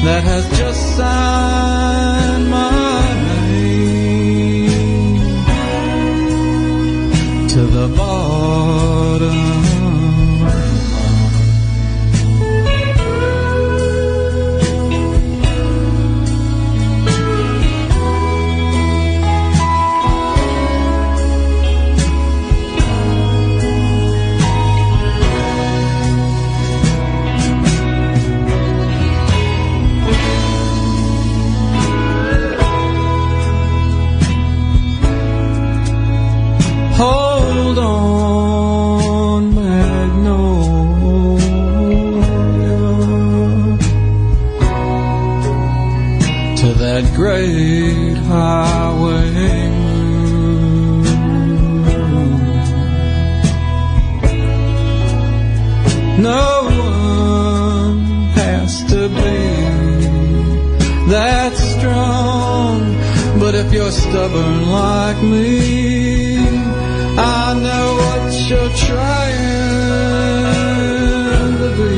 that has just signed my name, to the bottom. Hold on, Magnolia, to that great highway moon. No one has to be that strong, but if you're stubborn like me, I know what you're trying to be.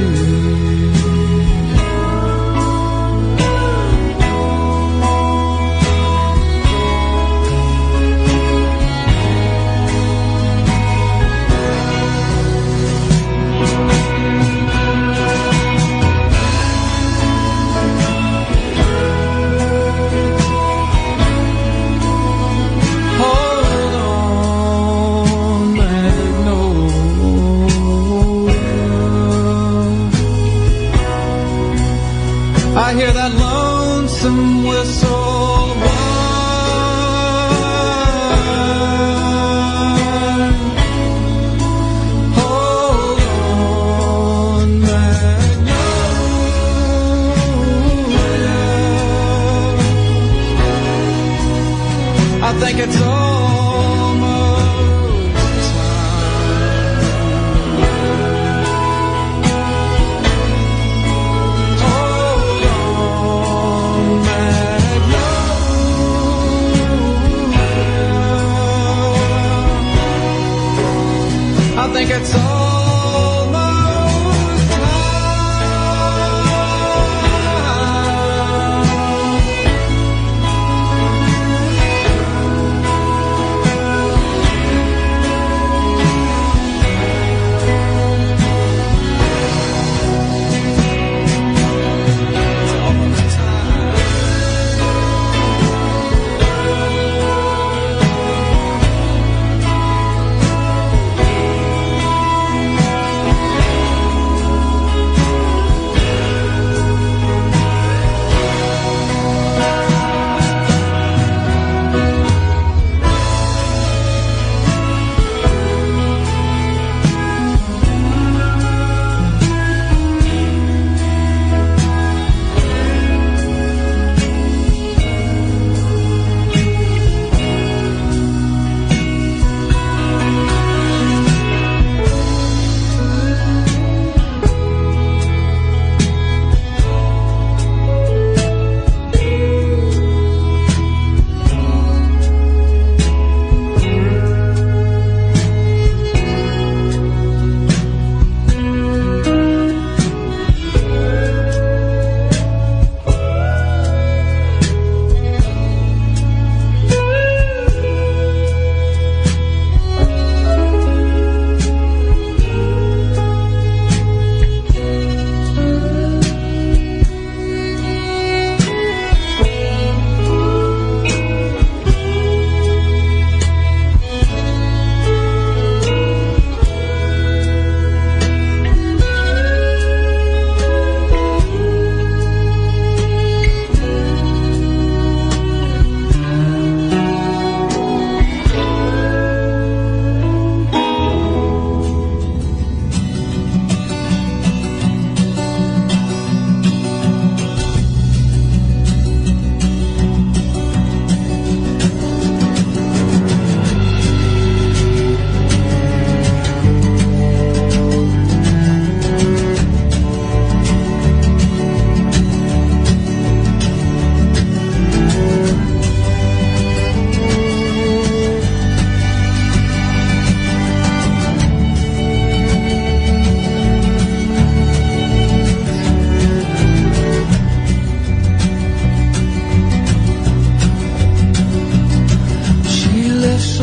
I hear that lonesome whistle whine. Hold on, Magnolia, I think it's almost time. Hold on, Magnolia, I think it's almost time.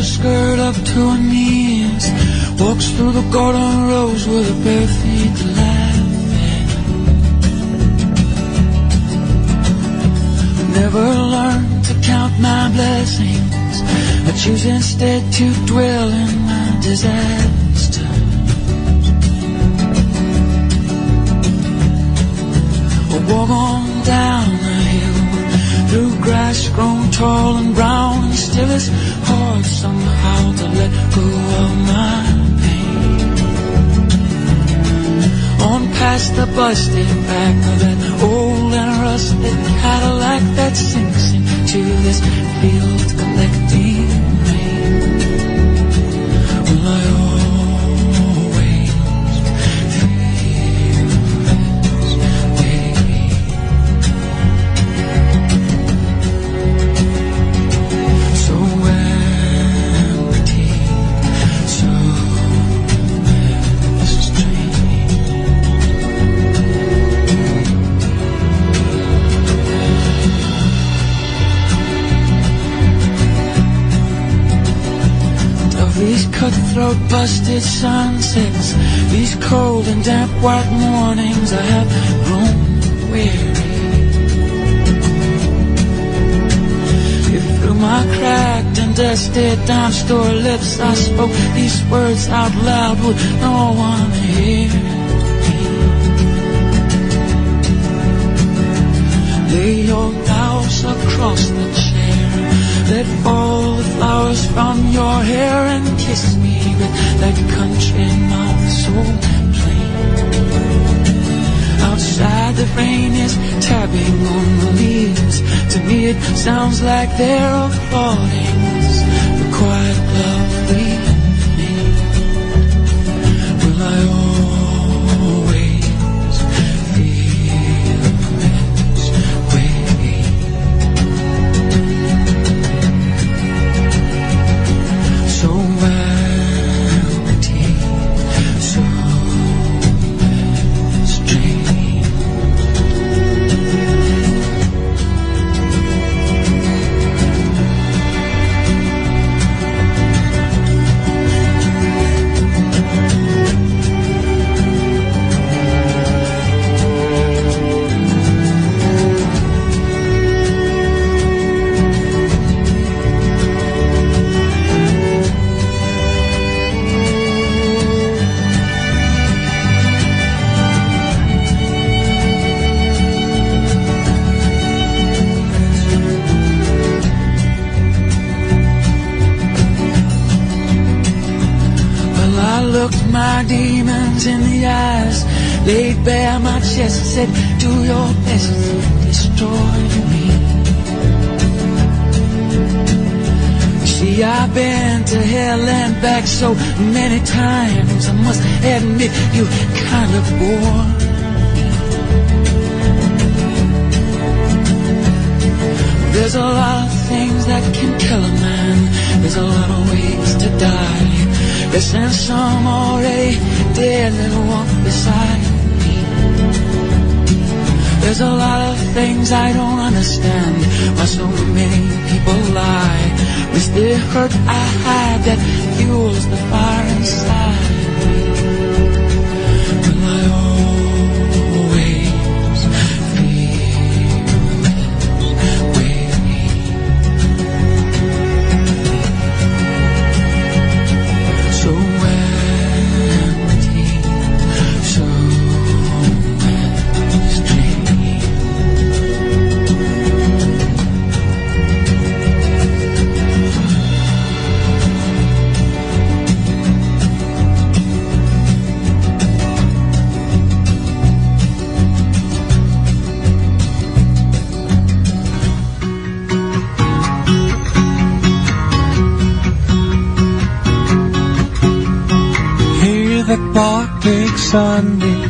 skirt up to her knees, walks through the garden rows with her bare feet laughing. Never learned to count my blessings, I choose instead to dwell in my disaster. I walk on down the hill through grass grown tall and brown, and still it's hard somehow to let go of my pain. On past the busted back of that old and rusted Cadillac that sinks into this field collecting rain. Will I always feel this way? So empty, so strange. Of these cutthroat busted sunsets, these cold and damp white mornings, I have grown weary. If through my cracked and dusted dime store lips I spoke these words out loud, would no one hear me? Lay your doubts across the chair, let fall the flowers from your hair, and kiss me with that country mouth so plain. Outside the rain is tapping on the leaves, to me it sounds like they're applauding the quiet love we made. Will I always feel this way? So empty, so strange. Looked my demons in the eyes, laid bare my chest, said, do your best to destroy me. See, I've been to hell and back so many times, I must admit you kind of bore me. There's a lot of things that can kill a man, there's a lot of ways to die. Yes, and some already dead that walk beside me. There's a lot of things I don't understand, why so many people lie. It's the hurt I hide that fuels the fire inside me. Will I always feel this way? So empty, so strange. The clock takes Sunday,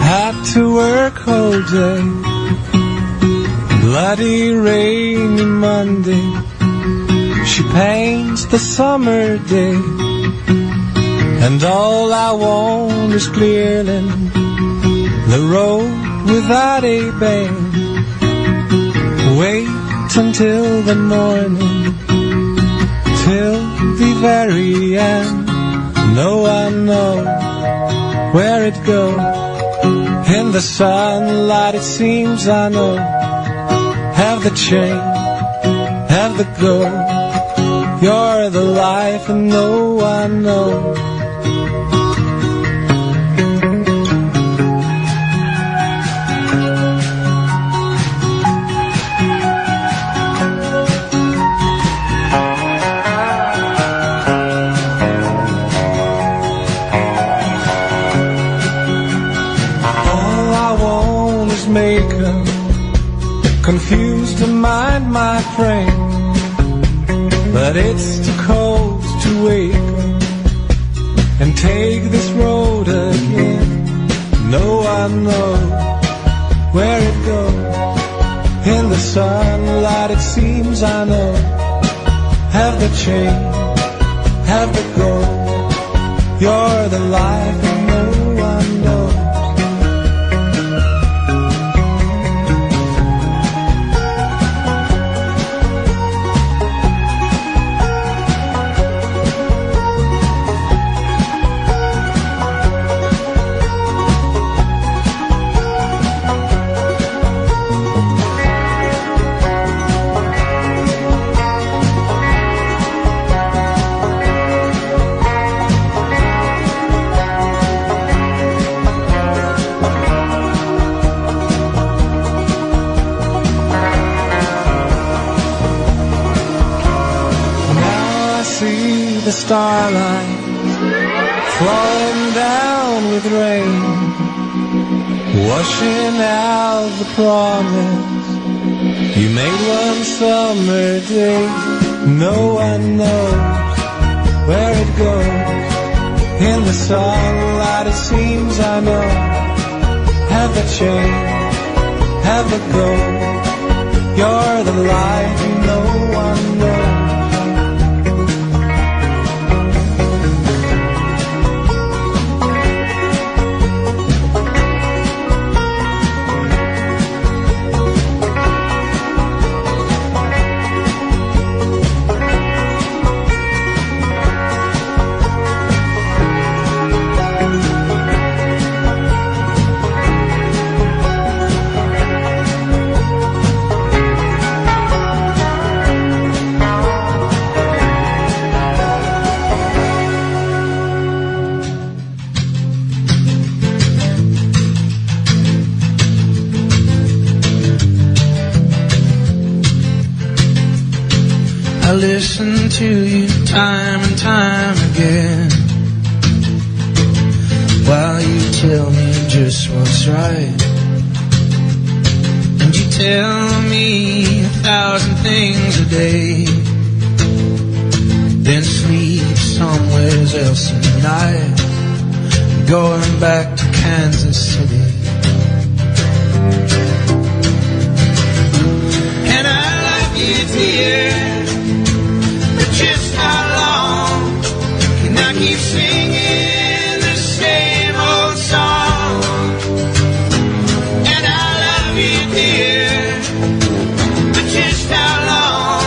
had to work all day. Bloody rainy Monday, she paints the summer day. And all I want is clearly the road without a bend. Wait until the morning till the very end. No one knows where it goes. In the sunlight it seems I know. Have the chain, have the gold. You're the life and no one knows. Confused to mind my frame, but it's too cold to wake up and take this road again. No one knows where it goes. In the sunlight it seems I know. Have the chain, have the gold. You're the life and no one knows. Starlight falling down with rain, washing out the promise you made one summer day. No one knows where it goes. In the sunlight it seems I know. Have the chain, have the gold. You're the light no one knows. I listen to you time and time again, while you tell me just what's right. And you tell me 1,000 things a day, then sleep somewhere else at night, going back to Kansas City. And I love you, dear, but just how long can I keep singing the same old song? And I love you, dear, but just how long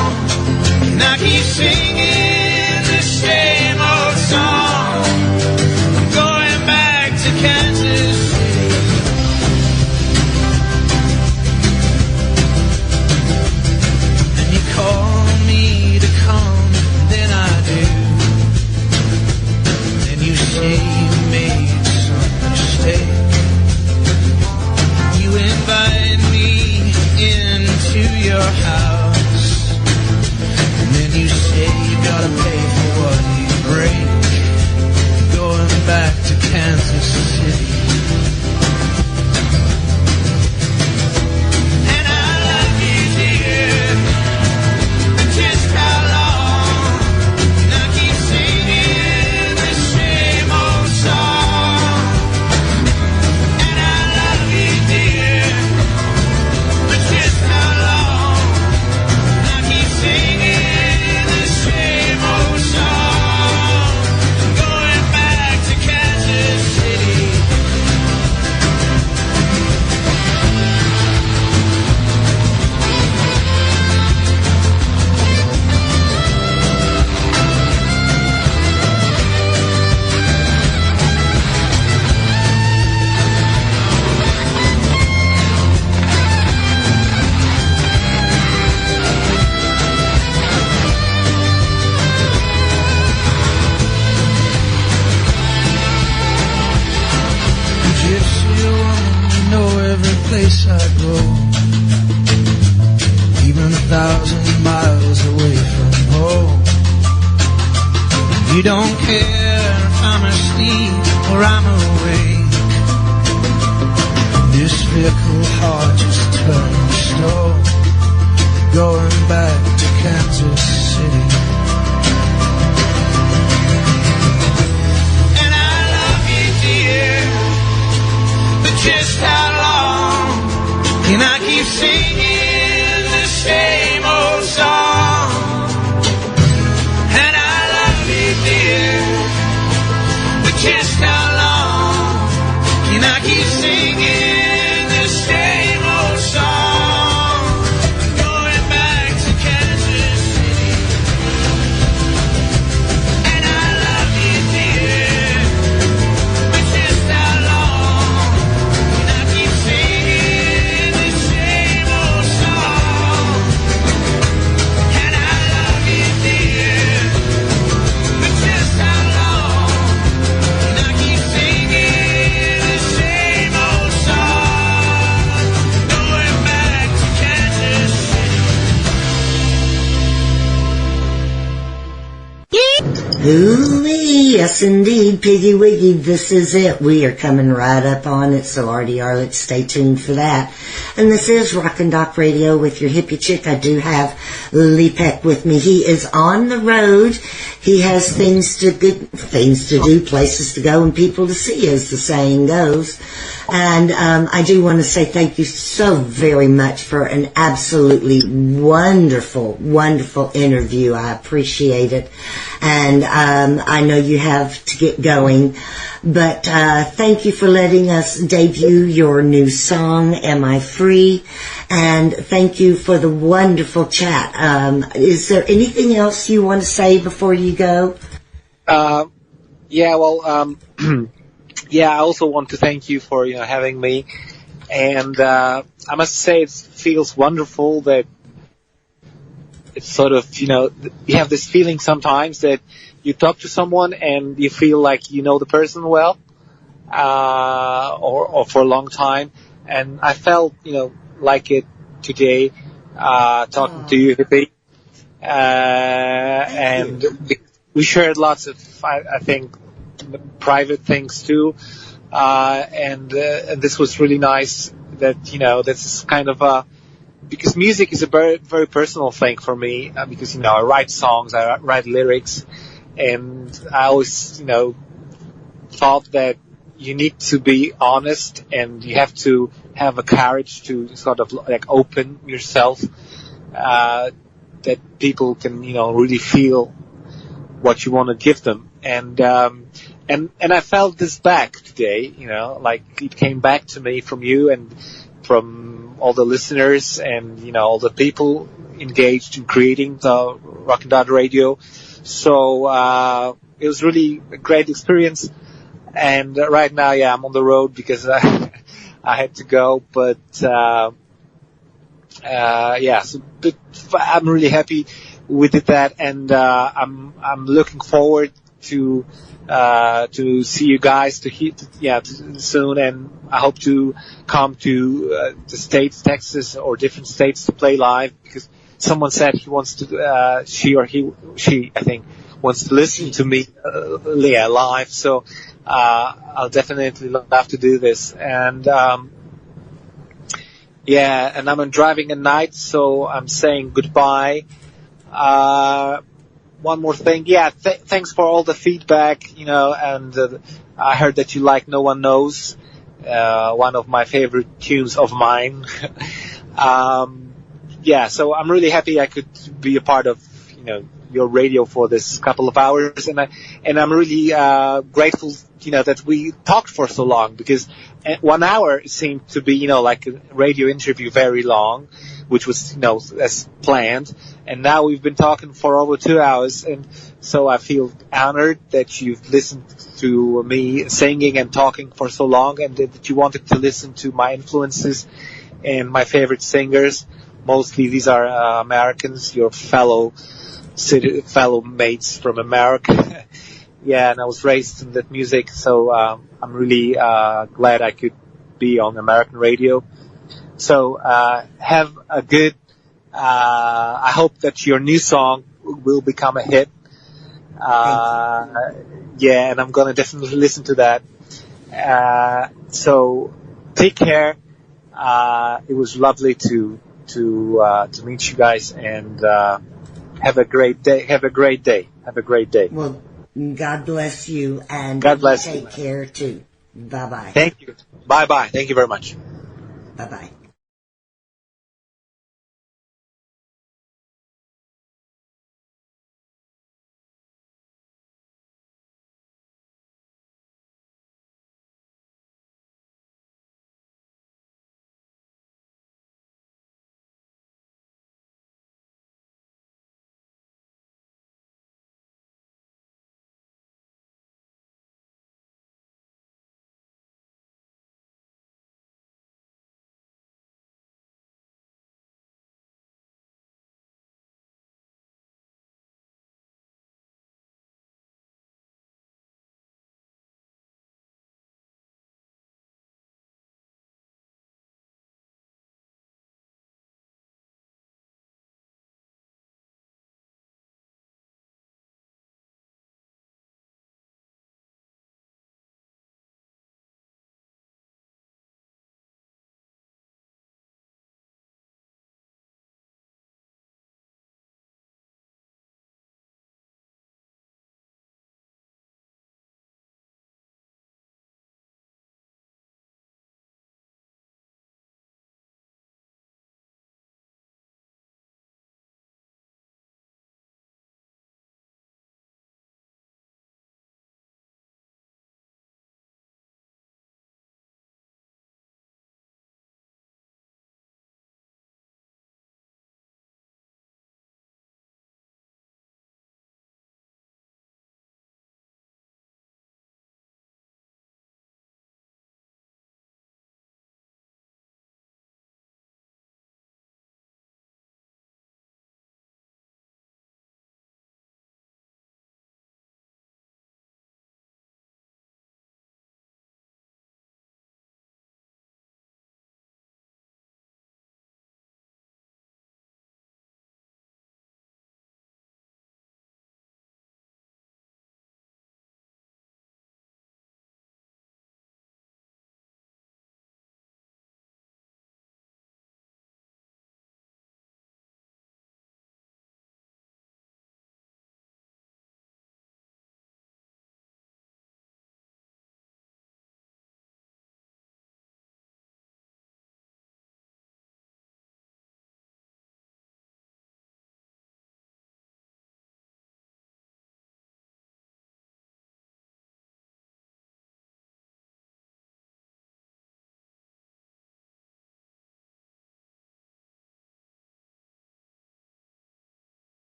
can I keep singing the same old song? I'm going back to Kansas City. And you call me to come, then I do. And you say you made some mistake. You invite me into your house, and then you say you gotta pay for what you break. Going back to Kansas City. And I love you, dear, but just how long can I keep singing the same old song? And I love you, dear, but just how long can I keep singing the same old song? Going back to Kansas City. 1,000 miles away from home. You don't care if I'm asleep or I'm awake. This fickle heart just turned stone, going back to Kansas City. And I love you, dear, but just how long can I keep singing the same old song? And I love you, dear, but just how long can I keep singing the same old song? Going back to Kansas City. And I love you, dear, but just how long can I keep singing the same old song? And I love you, dear, but just how long can I keep singing the same old song? Going back to Kansas City. Ooh-wee, yes indeed, Piggy Wiggy, this is it. We are coming right up on it, so RDR, let's stay tuned for that. And this is RockinDocRadio with your hippie chick. I do have Leepeck with me. He is on the road. He has things to do, places to go, and people to see, as the saying goes. And I do want to say thank you so very much for an absolutely wonderful, wonderful interview. I appreciate it. And I know you have to get going. But thank you for letting us debut your new song, Am I Free? And thank you for the wonderful chat. Is there anything else you want to say before you go? Yeah, I also want to thank you for having me, and I must say it feels wonderful that it's sort of you have this feeling sometimes that you talk to someone and you feel like you know the person well, or for a long time, and I felt like it today talking to you, Hippie, and we shared lots of I think private things too, and this was really nice that this is kind of because music is a very, very personal thing for me, because I write songs, I write lyrics, and I always thought that you need to be honest and you have to have a courage to sort of like open yourself, that people can really feel what you want to give them. And I felt this back today, like it came back to me from you and from all the listeners and, all the people engaged in creating the RockinDocRadio. So, it was really a great experience. And right now, I'm on the road because I had to go, but, so, but I'm really happy we did that, and I'm looking forward to see you guys soon, and I hope to come to the States, Texas, or different states to play live, because someone said he wants to, she I think wants to listen to me live. So I'll definitely love to do this, and and I'm driving at night, so I'm saying goodbye. One more thing, thanks for all the feedback, and I heard that you like No One Knows, one of my favorite tunes of mine. So I'm really happy I could be a part of, your radio for this couple of hours, and I'm really grateful, that we talked for so long, because 1 hour seemed to be, like a radio interview, very long, which was, as planned. And now we've been talking for over 2 hours, and so I feel honored that you've listened to me singing and talking for so long, and that you wanted to listen to my influences and my favorite singers. Mostly these are Americans, your fellow mates from America. And I was raised in that music, so I'm really glad I could be on American radio. So have a good I hope that your new song will become a hit. Yeah, and I'm gonna definitely listen to that. So take care. It was lovely to meet you guys, and have a great day. Have a great day. Have a great day. Well, God bless you, and God bless take care too. Bye bye. Thank you. Bye bye. Thank you very much. Bye bye.